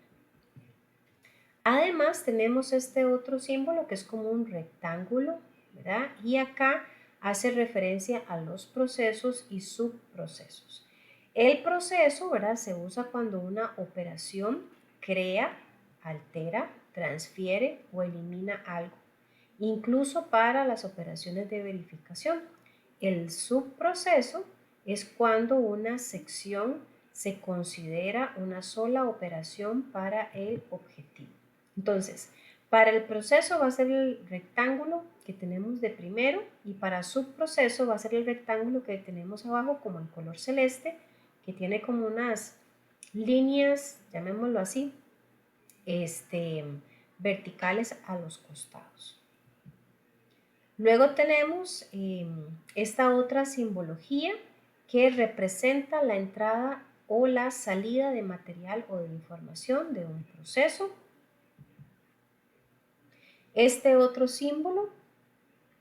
Además tenemos este otro símbolo que es como un rectángulo, ¿verdad? Y acá hace referencia a los procesos y subprocesos. El proceso, ¿verdad?, se usa cuando una operación crea, altera, transfiere o elimina algo, incluso para las operaciones de verificación. El subproceso es cuando una sección se considera una sola operación para el objetivo. Entonces, para el proceso va a ser el rectángulo que tenemos de primero y para subproceso va a ser el rectángulo que tenemos abajo como en color celeste, que tiene como unas líneas, llamémoslo así, verticales a los costados. Luego tenemos esta otra simbología que representa la entrada o la salida de material o de información de un proceso. Este otro símbolo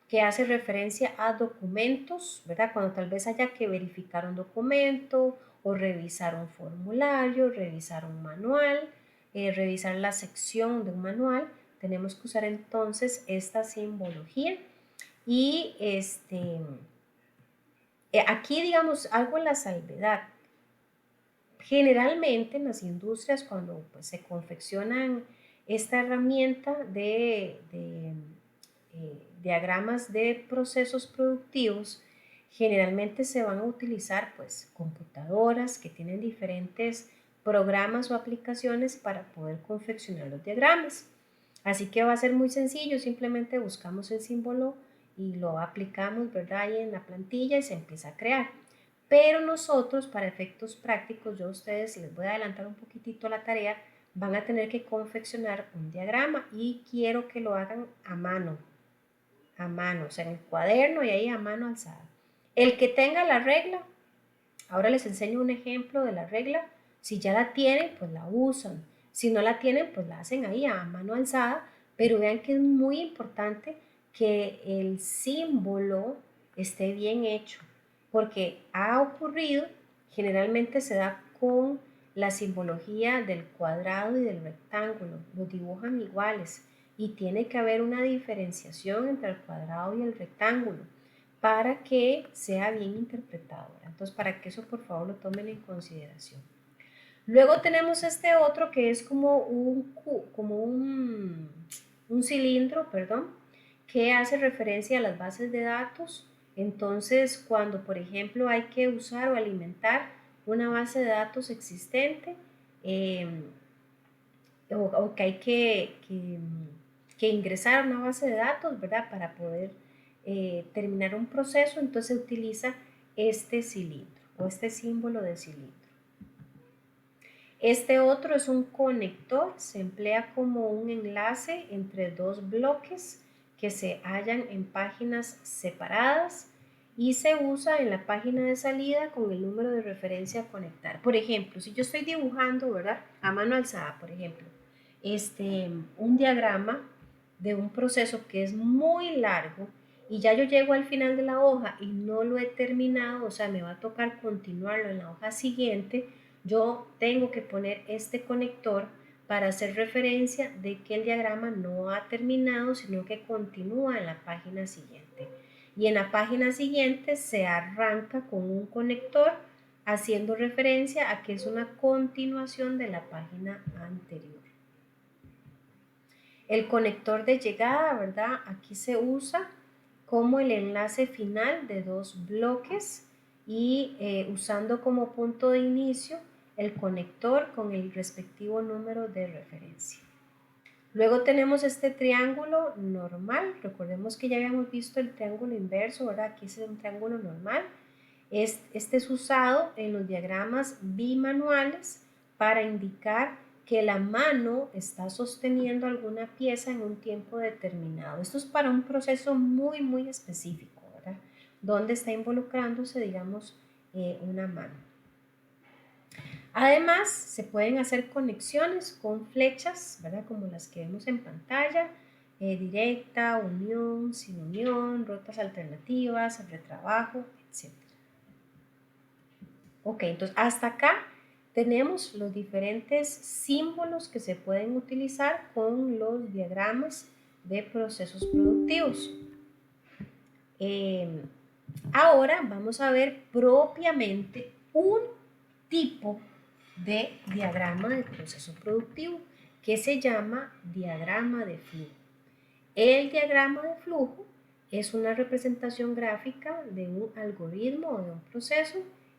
que hace referencia a documentos, ¿verdad? Cuando tal vez haya que verificar un documento o revisar un formulario, revisar un manual, revisar la sección de un manual, tenemos que usar entonces esta simbología. Y aquí, digamos, hago la salvedad. Generalmente en las industrias, cuando pues, se confeccionan esta herramienta de diagramas de procesos productivos, generalmente se van a utilizar pues computadoras que tienen diferentes programas o aplicaciones para poder confeccionar los diagramas. Así que va a ser muy sencillo, simplemente buscamos el símbolo y lo aplicamos, ¿verdad?, ahí en la plantilla y se empieza a crear. Pero nosotros, para efectos prácticos, yo a ustedes les voy a adelantar un poquitito la tarea, van a tener que confeccionar un diagrama y quiero que lo hagan a mano, o sea, en el cuaderno y ahí a mano alzada. El que tenga la regla, ahora les enseño un ejemplo de la regla, si ya la tienen, pues la usan, si no la tienen, pues la hacen ahí a mano alzada, pero vean que es muy importante que el símbolo esté bien hecho, porque ha ocurrido Generalmente se da con la simbología del cuadrado y del rectángulo, los dibujan iguales y tiene que haber una diferenciación entre el cuadrado y el rectángulo para que sea bien interpretado. Entonces, para que eso por favor lo tomen en consideración. Luego tenemos este otro que es como un cilindro, perdón, que hace referencia a las bases de datos. Entonces, cuando por ejemplo hay que usar o alimentar una base de datos existente, o que hay que ingresar a una base de datos, ¿verdad? Para poder terminar un proceso, entonces se utiliza este cilindro o este símbolo de cilindro. Este otro es un conector, se emplea como un enlace entre dos bloques que se hallan en páginas separadas y se usa en la página de salida con el número de referencia a conectar. Por ejemplo, si yo estoy dibujando, ¿verdad? A mano alzada, por ejemplo, un diagrama de un proceso que es muy largo y ya yo llego al final de la hoja y no lo he terminado, o sea, me va a tocar continuarlo en la hoja siguiente, yo tengo que poner este conector para hacer referencia de que el diagrama no ha terminado, sino que continúa en la página siguiente. Y en la página siguiente se arranca con un conector haciendo referencia a que es una continuación de la página anterior. El conector de llegada, ¿verdad? Aquí se usa como el enlace final de dos bloques y usando como punto de inicio el conector con el respectivo número de referencia. Luego tenemos este triángulo normal. Recordemos que ya habíamos visto el triángulo inverso, ¿verdad? Aquí es un triángulo normal. Este es usado en los diagramas bimanuales para indicar que la mano está sosteniendo alguna pieza en un tiempo determinado. Esto es para un proceso muy específico, ¿verdad? Donde está involucrándose, digamos, una mano. Además, se pueden hacer conexiones con flechas, ¿verdad? Como las que vemos en pantalla, directa, unión, sin unión, rutas alternativas, retrabajo, etc. Ok, entonces hasta acá tenemos los diferentes símbolos que se pueden utilizar con los diagramas de procesos productivos. Ahora vamos a ver propiamente un tipo de diagrama de proceso productivo que se llama diagrama de flujo. El diagrama de flujo es una representación gráfica de un algoritmo o de un proceso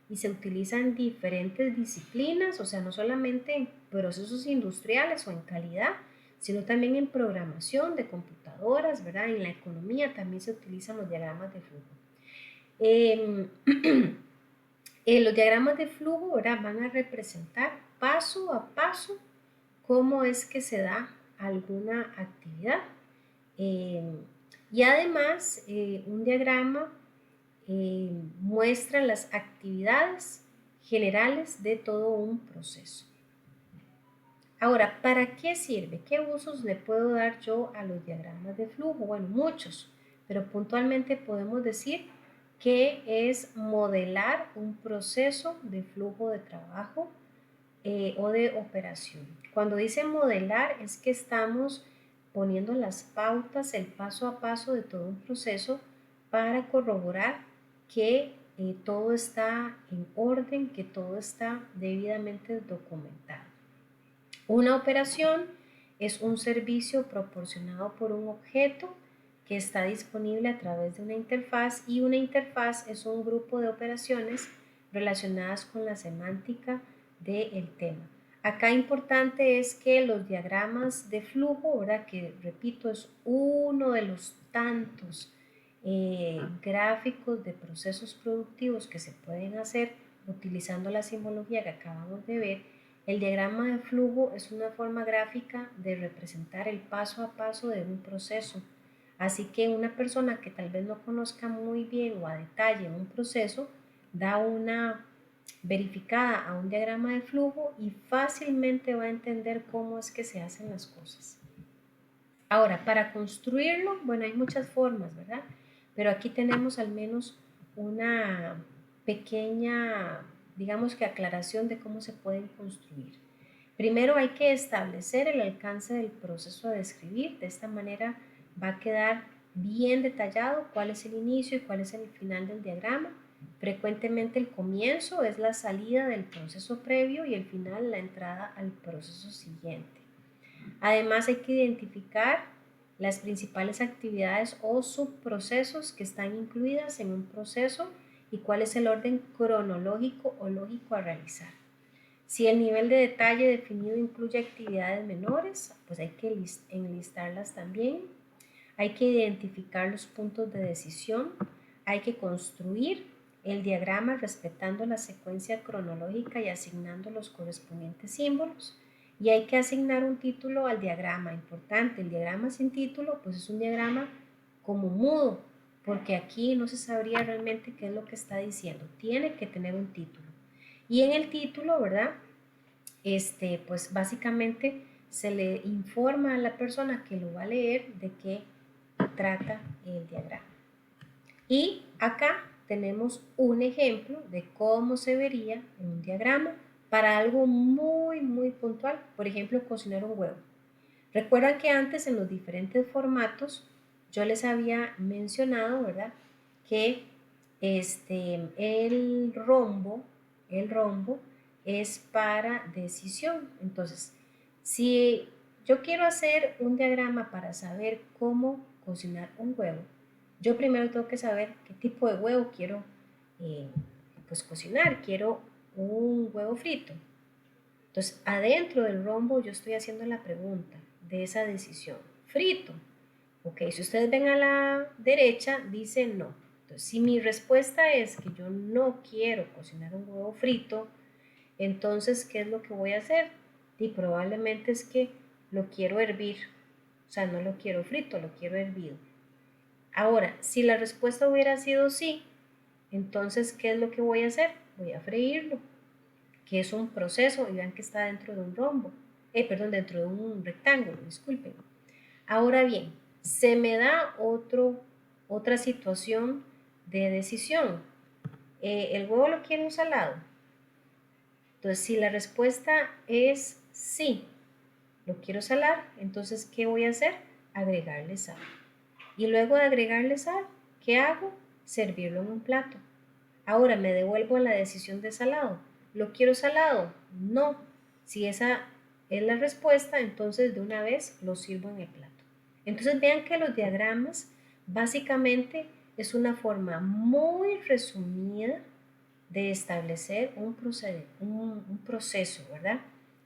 y se utiliza en diferentes disciplinas, o sea, no solamente en procesos industriales o en calidad, sino también en programación de computadoras, ¿verdad? En la economía también se utilizan los diagramas de flujo. Los diagramas de flujo, ¿verdad? Van a representar paso a paso cómo es que se da alguna actividad. Y además, un diagrama muestra las actividades generales de todo un proceso. Ahora, ¿para qué sirve? ¿Qué usos le puedo dar yo a los diagramas de flujo? Bueno, muchos, pero puntualmente podemos decir que es modelar un proceso de flujo de trabajo o de operación. Cuando dice modelar es que estamos poniendo las pautas, el paso a paso de todo un proceso para corroborar que todo está en orden, que todo está debidamente documentado. Una operación es un servicio proporcionado por un objeto que está disponible a través de una interfaz y una interfaz es un grupo de operaciones relacionadas con la semántica del tema. Acá importante es que los diagramas de flujo, ¿verdad? Que repito es uno de los tantos gráficos de procesos productivos que se pueden hacer utilizando la simbología que acabamos de ver. El diagrama de flujo es una forma gráfica de representar el paso a paso de un proceso. Así que una persona que tal vez no conozca muy bien o a detalle un proceso, da una verificada a un diagrama de flujo y fácilmente va a entender cómo es que se hacen las cosas. Ahora, para construirlo, bueno, hay muchas formas, ¿verdad? Pero aquí tenemos al menos una pequeña digamos que aclaración de cómo se pueden construir. Primero hay que establecer el alcance del proceso de escribir. De esta manera va a quedar bien detallado cuál es el inicio y cuál es el final del diagrama. Frecuentemente el comienzo es la salida del proceso previo y el final la entrada al proceso siguiente. Además hay que identificar las principales actividades o subprocesos que están incluidas en un proceso y cuál es el orden cronológico o lógico a realizar. Si el nivel de detalle definido incluye actividades menores, pues hay que enlistarlas también. Hay que identificar los puntos de decisión. Hay que construir el diagrama respetando la secuencia cronológica y asignando los correspondientes símbolos. Y hay que asignar un título al diagrama. Importante, el diagrama sin título pues es un diagrama como mudo, porque aquí no se sabría realmente qué es lo que está diciendo. Tiene que tener un título. Y en el título, ¿verdad? Pues básicamente se le informa a la persona que lo va a leer de qué trata el diagrama. Y acá tenemos un ejemplo de cómo se vería en un diagrama para algo muy puntual. Por ejemplo, cocinar un huevo. Recuerdan que antes en los diferentes formatos yo les había mencionado, ¿verdad? Que el rombo es para decisión. Entonces, si yo quiero hacer un diagrama para saber cómo cocinar un huevo, yo primero tengo que saber qué tipo de huevo quiero pues cocinar. Quiero un huevo frito. Entonces, adentro del rombo yo estoy haciendo la pregunta de esa decisión. Frito. Ok, si ustedes ven a la derecha, dice no. Entonces, si mi respuesta es que yo no quiero cocinar un huevo frito, entonces, ¿qué es lo que voy a hacer? Y probablemente es que lo quiero hervir. O sea, no lo quiero frito, lo quiero hervido. Ahora, si la respuesta hubiera sido sí, entonces, ¿qué es lo que voy a hacer? Voy a freírlo, que es un proceso, y vean que está dentro de un rombo, dentro de un rectángulo, disculpen. Ahora bien, se me da otra situación de decisión. ¿El huevo lo quiero salado? Entonces, si la respuesta es sí, lo quiero salar, entonces, ¿qué voy a hacer? Agregarle sal. Y luego de agregarle sal, ¿qué hago? Servirlo en un plato. Ahora me devuelvo a la decisión de salado. ¿Lo quiero salado? No. Si esa es la respuesta, entonces de una vez lo sirvo en el plato. Entonces vean que los diagramas básicamente es una forma muy resumida de establecer un proceso, ¿verdad?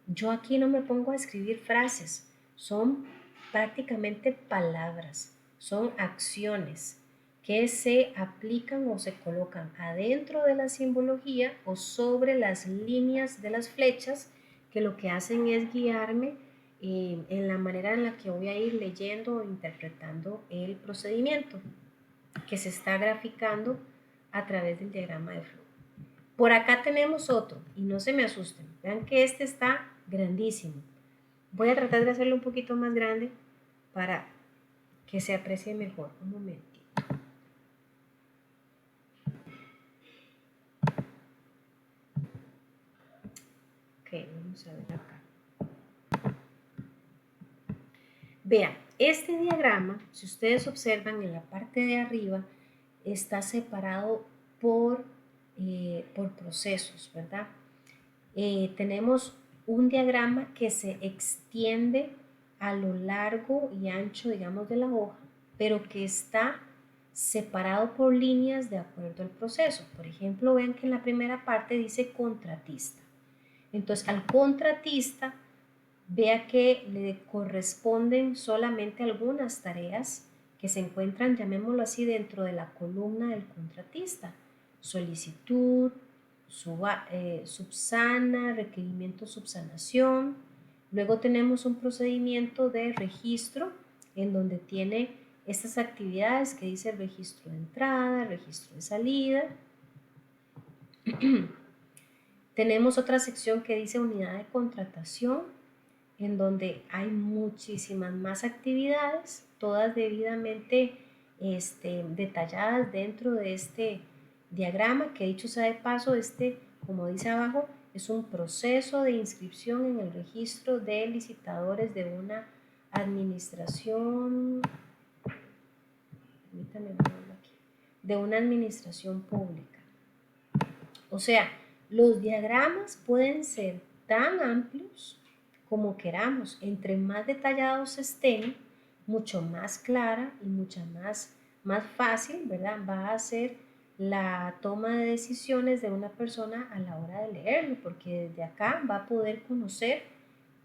Yo aquí no me pongo a escribir frases, son prácticamente palabras, son acciones que se aplican o se colocan adentro de la simbología o sobre las líneas de las flechas, que lo que hacen es guiarme en la manera en la que voy a ir leyendo o interpretando el procedimiento que se está graficando a través del diagrama de flujo. Por acá tenemos otro, y no se me asusten, vean que este está grandísimo. Voy a tratar de hacerlo un poquito más grande para que se aprecie mejor. Un momentito. Ok, vamos a ver acá. Vean, este diagrama, si ustedes observan en la parte de arriba, está separado por procesos, ¿verdad? Tenemos un diagrama que se extiende a lo largo y ancho, digamos, de la hoja, pero que está separado por líneas de acuerdo al proceso. Por ejemplo, vean que en la primera parte dice contratista. Entonces, al contratista, vea que le corresponden solamente algunas tareas que se encuentran, llamémoslo así, dentro de la columna del contratista. Solicitud, subsana, requerimiento, subsanación. Luego tenemos un procedimiento de registro en donde tiene estas actividades que dice registro de entrada, registro de salida. Tenemos otra sección que dice unidad de contratación, en donde hay muchísimas más actividades, todas debidamente detalladas dentro de este diagrama, que dicho sea de paso, este como dice abajo, es un proceso de inscripción en el registro de licitadores de una administración, permítanme verlo aquí, de una administración pública. O sea, los diagramas pueden ser tan amplios como queramos. Entre más detallados estén, mucho más clara y mucha más fácil, ¿verdad? Va a ser la toma de decisiones de una persona a la hora de leerlo, porque desde acá va a poder conocer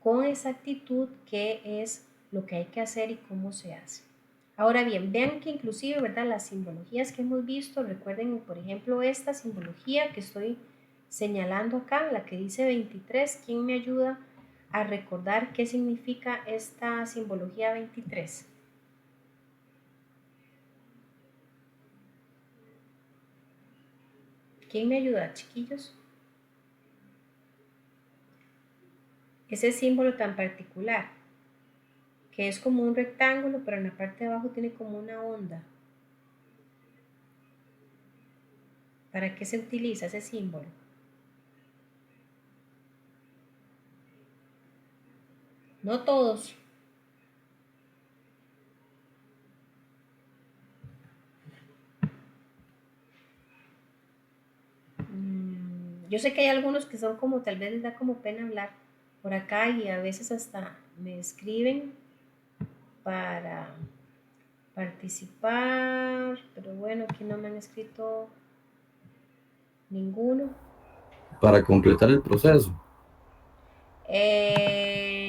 con exactitud qué es lo que hay que hacer y cómo se hace. Ahora bien, vean que inclusive, ¿verdad? Las simbologías que hemos visto, recuerden, por ejemplo, esta simbología que estoy señalando acá, la que dice 23, ¿quién me ayuda a recordar qué significa esta simbología 23? ¿Quién me ayuda, chiquillos? Ese símbolo tan particular, que es como un rectángulo, pero en la parte de abajo tiene como una onda. ¿Para qué se utiliza ese símbolo? No todos. Yo sé que hay algunos que son como, tal vez les da como pena hablar por acá y a veces hasta me escriben para participar, pero bueno, aquí no me han escrito ninguno. Para completar el proceso.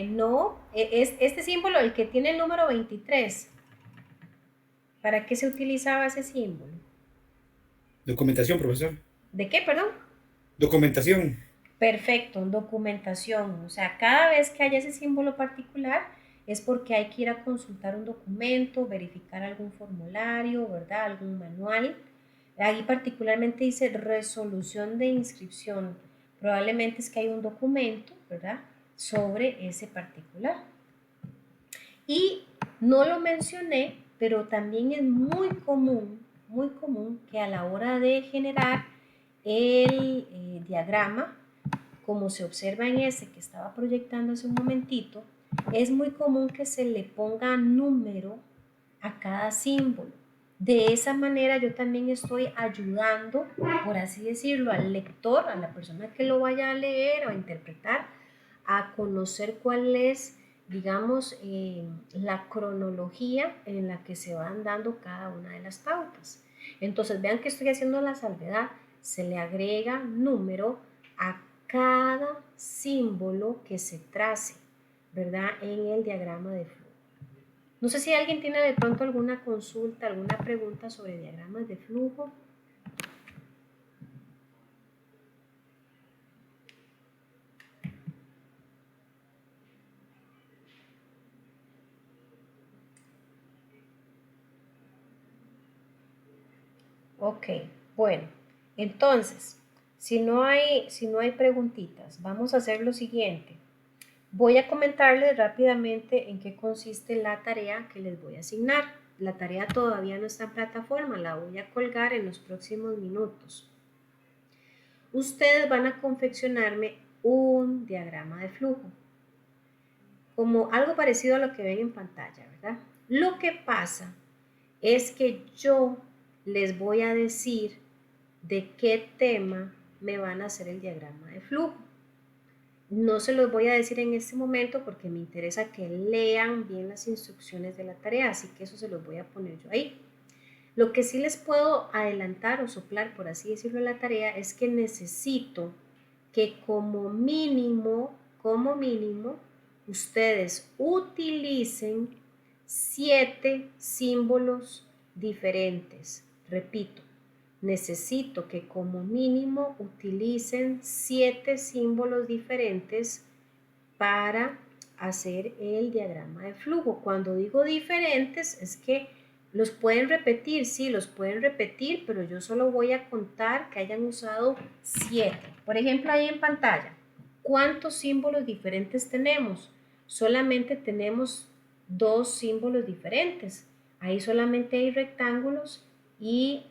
No, es este símbolo, el que tiene el número 23. ¿Para qué se utilizaba ese símbolo? Documentación, profesor. ¿De qué, perdón? Documentación. Perfecto, documentación. O sea, cada vez que haya ese símbolo particular es porque hay que ir a consultar un documento, verificar algún formulario, ¿verdad? Algún manual. Ahí particularmente dice resolución de inscripción. Probablemente es que hay un documento, ¿verdad? Sobre ese particular. Y no lo mencioné, pero también es muy común que a la hora de generar el diagrama, como se observa en ese que estaba proyectando hace un momentito, es muy común que se le ponga número a cada símbolo. De esa manera yo también estoy ayudando, por así decirlo, al lector, a la persona que lo vaya a leer o a interpretar, a conocer cuál es, digamos, la cronología en la que se van dando cada una de las pautas. Entonces, vean que estoy haciendo la salvedad, se le agrega número a cada símbolo que se trace, ¿verdad? En el diagrama de flujo. No sé si alguien tiene de pronto alguna consulta, alguna pregunta sobre diagramas de flujo. Ok, bueno, entonces, si no hay preguntitas, vamos a hacer lo siguiente. Voy a comentarles rápidamente en qué consiste la tarea que les voy a asignar. La tarea todavía no está en plataforma, la voy a colgar en los próximos minutos. Ustedes van a confeccionarme un diagrama de flujo, como algo parecido a lo que ven en pantalla, ¿verdad? Lo que pasa es que yo les voy a decir de qué tema me van a hacer el diagrama de flujo. No se los voy a decir en este momento porque me interesa que lean bien las instrucciones de la tarea, así que eso se los voy a poner yo ahí. Lo que sí les puedo adelantar o soplar, por así decirlo, la tarea es que necesito que como mínimo, ustedes utilicen 7 símbolos diferentes. Repito, necesito que como mínimo utilicen 7 símbolos diferentes para hacer el diagrama de flujo. Cuando digo diferentes es que los pueden repetir, sí, los pueden repetir, pero yo solo voy a contar que hayan usado 7. Por ejemplo, ahí en pantalla, ¿cuántos símbolos diferentes tenemos? Solamente tenemos 2 símbolos diferentes. Ahí solamente hay rectángulos y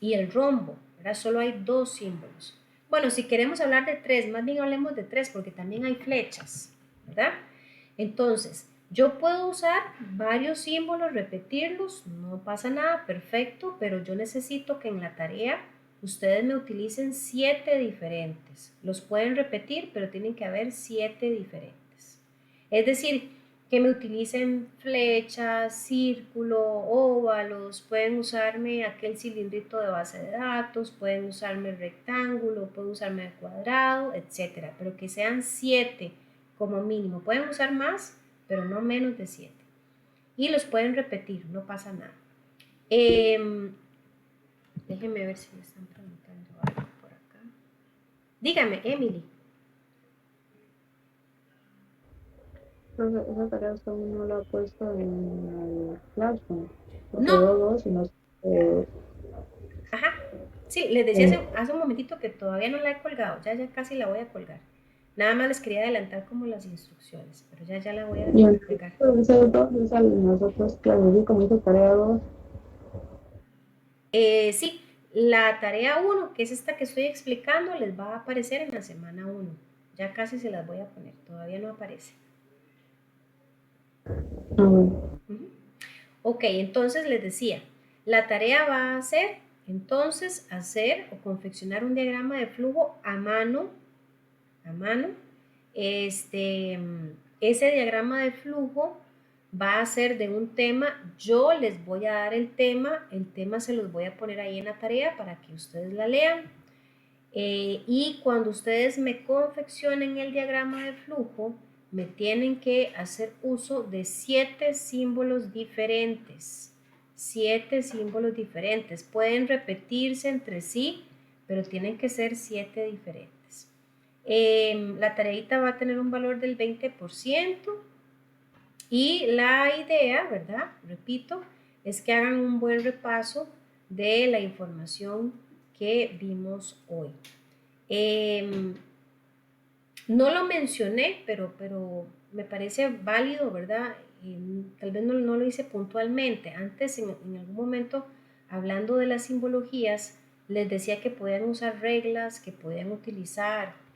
el rombo, ¿verdad? Solo hay 2 símbolos. Bueno, si queremos hablar de 3, más bien hablemos de 3 porque también hay flechas, ¿verdad? Entonces, yo puedo usar varios símbolos, repetirlos, no pasa nada, perfecto, pero yo necesito que en la tarea ustedes me utilicen 7 diferentes. Los pueden repetir, pero tienen que haber 7 diferentes. Es decir, que me utilicen flechas, círculo, óvalos, pueden usarme aquel cilindrito de base de datos, pueden usarme el rectángulo, pueden usarme el cuadrado, etcétera, pero que sean 7 como mínimo. Pueden usar más, pero no menos de 7. Y los pueden repetir, no pasa nada. Déjenme ver si me están preguntando algo por acá. Dígame, Emily. Esa tarea usted no la ha puesto en el Classroom, porque No, veo dos y no sé. ajá. Sí, les decía hace un momentito que todavía no la he colgado, ya casi la voy a colgar. Nada más les quería adelantar como las instrucciones, pero ya la voy a Y en colgar. esos dos salen las otras clases, y como dice tarea 2, Sí, la tarea 1, que es esta que estoy explicando, les va a aparecer en la semana 1. Ya casi se las voy a poner, todavía no aparece. bueno. Ujú. Ok, entonces les decía, la tarea va a ser, entonces, hacer o confeccionar un diagrama de flujo a mano. Ese diagrama de flujo va a ser de un tema. Yo les voy a dar el tema se los voy a poner ahí en la tarea para que ustedes la lean. Y cuando ustedes me confeccionen el diagrama de flujo, me tienen que hacer uso de 7 símbolos diferentes. 7 símbolos diferentes. Pueden repetirse entre sí, pero tienen que ser 7 diferentes. La tareita va a tener un valor del 20% y la idea, ¿verdad? Repito, es que hagan un buen repaso de la información que vimos hoy. No lo mencioné, pero me parece válido, ¿verdad? Tal vez no lo hice puntualmente. Antes, en algún momento, hablando de las simbologías, les decía que podían usar reglas, que podían utilizar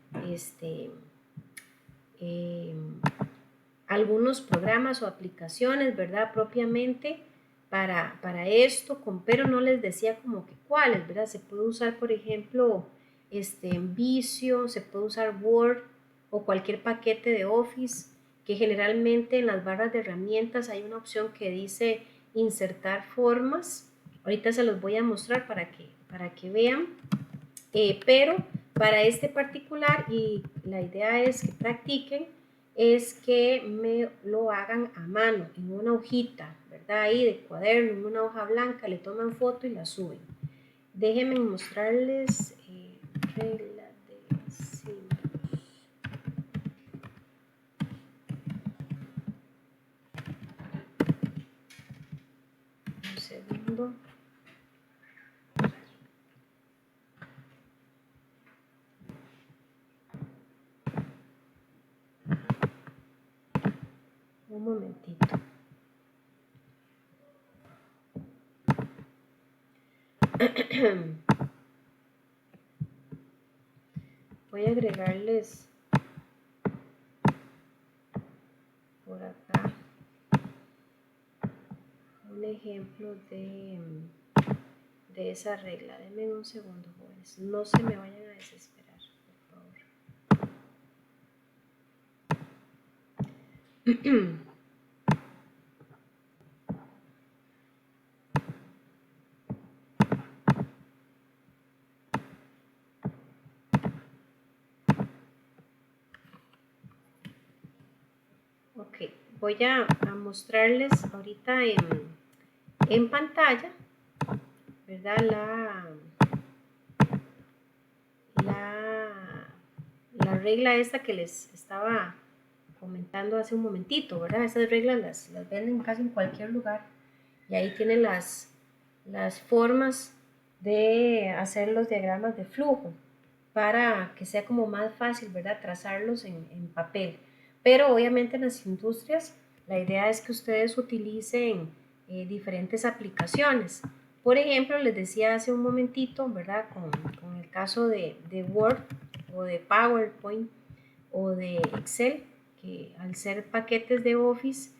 algunos programas o aplicaciones, ¿verdad? Propiamente para esto, pero no les decía como que cuáles, ¿verdad? Se puede usar, por ejemplo, Visio, se puede usar Word o cualquier paquete de Office, que generalmente en las barras de herramientas hay una opción que dice insertar formas. Ahorita se los voy a mostrar para que vean, pero para este particular, y la idea es que practiquen, es que me lo hagan a mano, en una hojita, ¿verdad? Ahí de cuaderno, en una hoja blanca, le toman foto y la suben. Déjenme mostrarles reglas de símbolos. Un segundo. Un momentito. Voy a agregarles por acá un ejemplo de esa regla. Denme un segundo, jóvenes. No se me vayan a desesperar, por favor. Ok, voy a mostrarles ahorita en pantalla, ¿verdad? La regla esta que les estaba comentando hace un momentito, ¿verdad? Esas reglas las venden casi en cualquier lugar y ahí tienen las formas de hacer los diagramas de flujo para que sea como más fácil, ¿verdad? Trazarlos en papel. Pero obviamente en las industrias la idea es que ustedes utilicen diferentes aplicaciones. Por ejemplo, les decía hace un momentito, ¿verdad? Con el caso de Word o de PowerPoint o de Excel, que al ser paquetes de Office,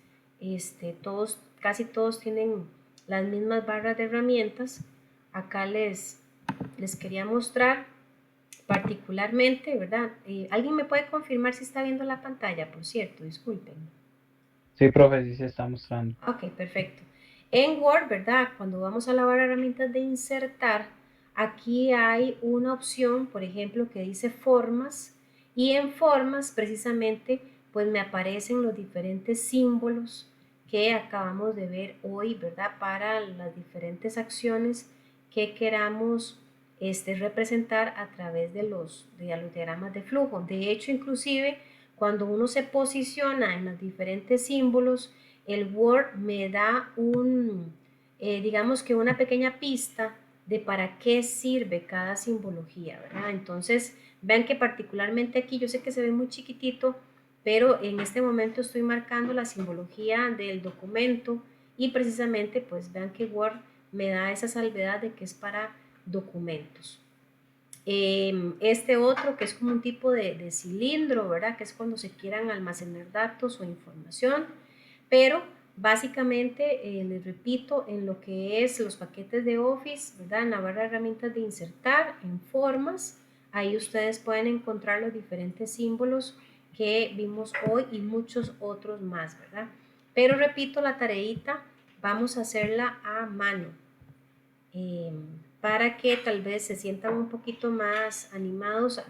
casi todos tienen las mismas barras de herramientas. Acá les quería mostrar particularmente, ¿verdad? ¿Alguien me puede confirmar si está viendo la pantalla? Por cierto, disculpen. Sí, profe, sí se está mostrando. Ok, perfecto. En Word, ¿verdad? Cuando vamos a la barra de herramientas de insertar, aquí hay una opción, por ejemplo, que dice formas, y en formas precisamente pues me aparecen los diferentes símbolos que acabamos de ver hoy, ¿verdad? Para las diferentes acciones que queramos representar a través de los diagramas de flujo. De hecho, inclusive, cuando uno se posiciona en los diferentes símbolos, el Word me da digamos que una pequeña pista de para qué sirve cada simbología, ¿verdad? Entonces, vean que particularmente aquí, yo sé que se ve muy chiquitito, pero en este momento estoy marcando la simbología del documento y precisamente, pues vean que Word me da esa salvedad de que es para documentos. Este otro que es como un tipo de cilindro, ¿verdad? Que es cuando se quieran almacenar datos o información, pero básicamente, les repito, en lo que es los paquetes de Office, ¿verdad? En la barra de herramientas de insertar, en formas, ahí ustedes pueden encontrar los diferentes símbolos que vimos hoy y muchos otros más, ¿verdad? Pero repito, la tareita vamos a hacerla a mano. Para que tal vez se sientan un poquito más animados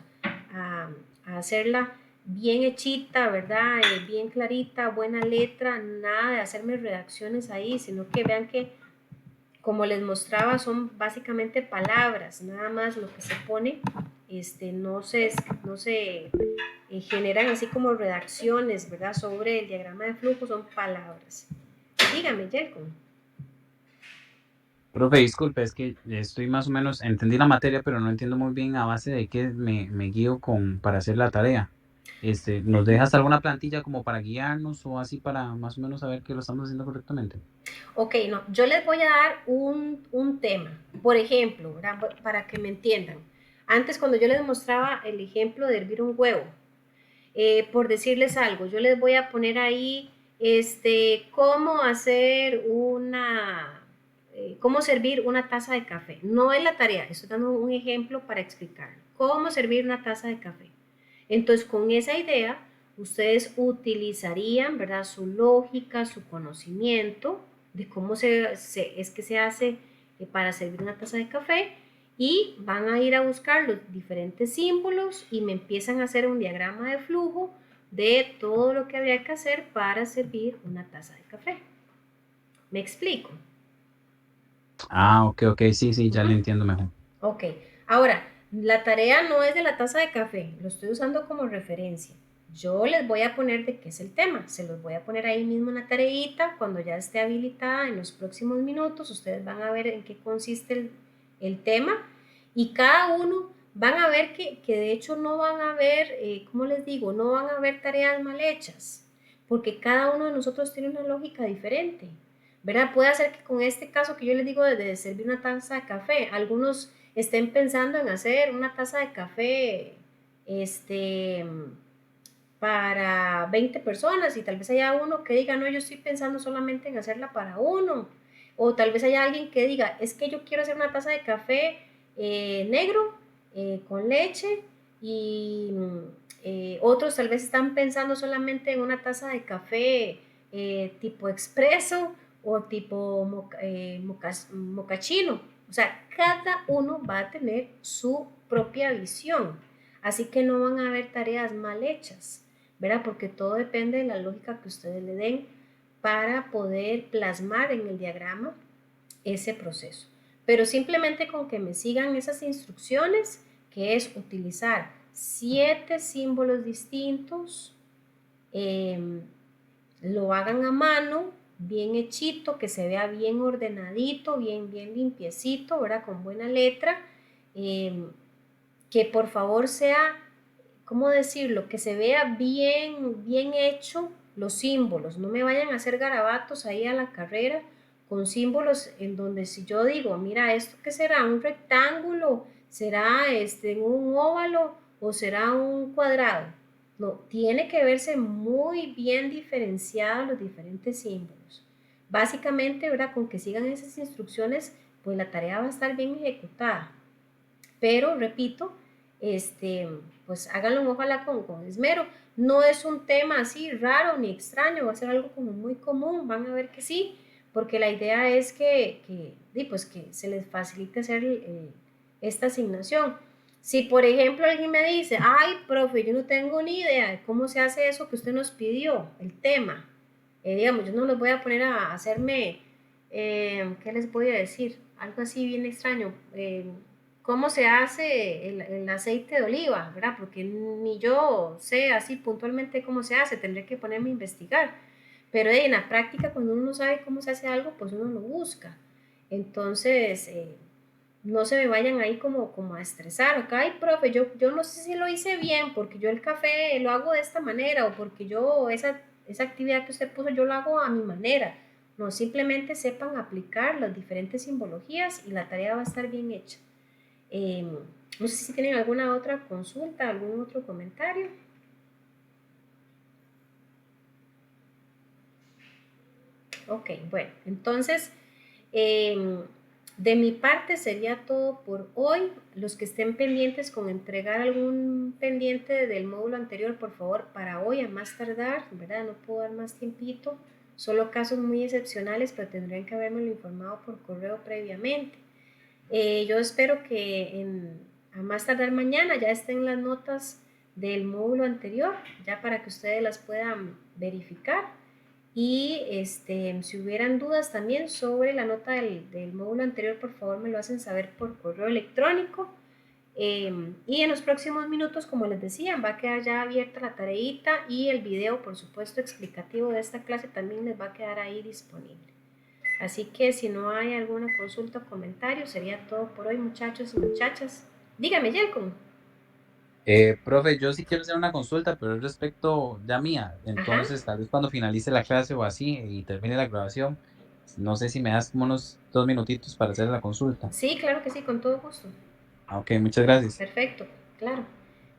a hacerla bien hechita, ¿verdad? Bien clarita, buena letra, nada de hacerme redacciones ahí, sino que vean que, como les mostraba, son básicamente palabras, nada más lo que se pone, no se generan así como redacciones, ¿verdad? Sobre el diagrama de flujo, son palabras. Dígame, Jelcon. Profe, disculpe, es que estoy más o menos, entendí la materia, pero no entiendo muy bien a base de qué me guío para hacer la tarea. ¿Nos dejas alguna plantilla como para guiarnos o así para más o menos saber que lo estamos haciendo correctamente? Ok, no, yo les voy a dar un tema, por ejemplo, ¿verdad? Para que me entiendan. Antes, cuando yo les mostraba el ejemplo de hervir un huevo, por decirles algo, yo les voy a poner ahí, cómo hacer cómo servir una taza de café. No es la tarea, estoy dando un ejemplo para explicar cómo servir una taza de café. Entonces, con esa idea, ustedes utilizarían, ¿verdad? Su lógica, su conocimiento de cómo es que se hace para servir una taza de café y van a ir a buscar los diferentes símbolos y me empiezan a hacer un diagrama de flujo de todo lo que habría que hacer para servir una taza de café. ¿Me explico? Ah, ok, sí, ya le entiendo mejor. Ok, ahora, la tarea no es de la taza de café, lo estoy usando como referencia. Yo les voy a poner de qué es el tema, se los voy a poner ahí mismo en la tareita, cuando ya esté habilitada en los próximos minutos, ustedes van a ver en qué consiste el tema y cada uno van a ver que de hecho no van a ver, ¿cómo les digo? No van a ver tareas mal hechas, porque cada uno de nosotros tiene una lógica diferente, ¿verdad? Puede ser que con este caso que yo les digo de servir una taza de café, algunos estén pensando en hacer una taza de café para 20 personas y tal vez haya uno que diga, no, yo estoy pensando solamente en hacerla para uno. O tal vez haya alguien que diga, es que yo quiero hacer una taza de café negro con leche y otros tal vez están pensando solamente en una taza de café tipo expreso o tipo mocachino. O sea, cada uno va a tener su propia visión. Así que no van a haber tareas mal hechas, ¿verdad? Porque todo depende de la lógica que ustedes le den para poder plasmar en el diagrama ese proceso. Pero simplemente con que me sigan esas instrucciones, que es utilizar 7 símbolos distintos, lo hagan a mano, bien hechito, que se vea bien ordenadito, bien limpiecito, ¿verdad? Con buena letra, que por favor sea, ¿cómo decirlo? Que se vea bien hecho los símbolos, no me vayan a hacer garabatos ahí a la carrera con símbolos en donde si yo digo, mira, ¿esto qué será? ¿Un rectángulo? ¿Será un óvalo o será un cuadrado? No, tiene que verse muy bien diferenciados los diferentes símbolos. Básicamente, ¿verdad? Con que sigan esas instrucciones, pues la tarea va a estar bien ejecutada. Pero, repito, pues háganlo ojalá con esmero. No es un tema así raro ni extraño, va a ser algo como muy común, van a ver que sí, porque la idea es pues que se les facilite hacer esta asignación. Si, por ejemplo, alguien me dice, ay, profe, yo no tengo ni idea de cómo se hace eso que usted nos pidió, el tema, digamos, yo no los voy a poner a hacerme, ¿qué les voy a decir? Algo así bien extraño. ¿Cómo se hace el aceite de oliva? ¿Verdad? Porque ni yo sé así puntualmente cómo se hace, tendré que ponerme a investigar. Pero en la práctica, cuando uno no sabe cómo se hace algo, pues uno lo busca. Entonces, no se me vayan ahí como a estresar. Acá, ay, profe, yo no sé si lo hice bien, porque yo el café lo hago de esta manera, o porque yo esa actividad que usted puso, yo lo hago a mi manera. No, simplemente sepan aplicar las diferentes simbologías y la tarea va a estar bien hecha. No sé si tienen alguna otra consulta, algún otro comentario. Ok, bueno, entonces de mi parte sería todo por hoy. Los que estén pendientes con entregar algún pendiente del módulo anterior, por favor, para hoy a más tardar, ¿verdad? No puedo dar más tiempito, solo casos muy excepcionales, pero tendrían que haberme informado por correo previamente. Yo espero que a más tardar mañana ya estén las notas del módulo anterior, ya para que ustedes las puedan verificar. Y si hubieran dudas también sobre la nota del módulo anterior, por favor me lo hacen saber por correo electrónico. Y en los próximos minutos, como les decía, va a quedar ya abierta la tareita y el video, por supuesto, explicativo de esta clase también les va a quedar ahí disponible. Así que si no hay alguna consulta o comentario, sería todo por hoy, muchachos y muchachas. Dígame, Yelcon. Profe, yo sí quiero hacer una consulta, pero es respecto ya mía. Ajá. Entonces, tal vez cuando finalice la clase o así y termine la grabación, no sé si me das como unos 2 minutitos para hacer la consulta. Sí, claro que sí, con todo gusto. Ok, muchas gracias. Perfecto, claro.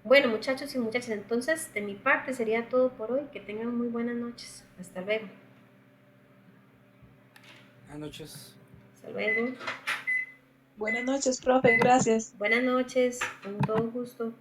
Bueno, muchachos y muchachas, entonces de mi parte sería todo por hoy. Que tengan muy buenas noches. Hasta luego. Buenas noches. Hasta luego. Buenas noches, profe, gracias. Buenas noches, con todo gusto.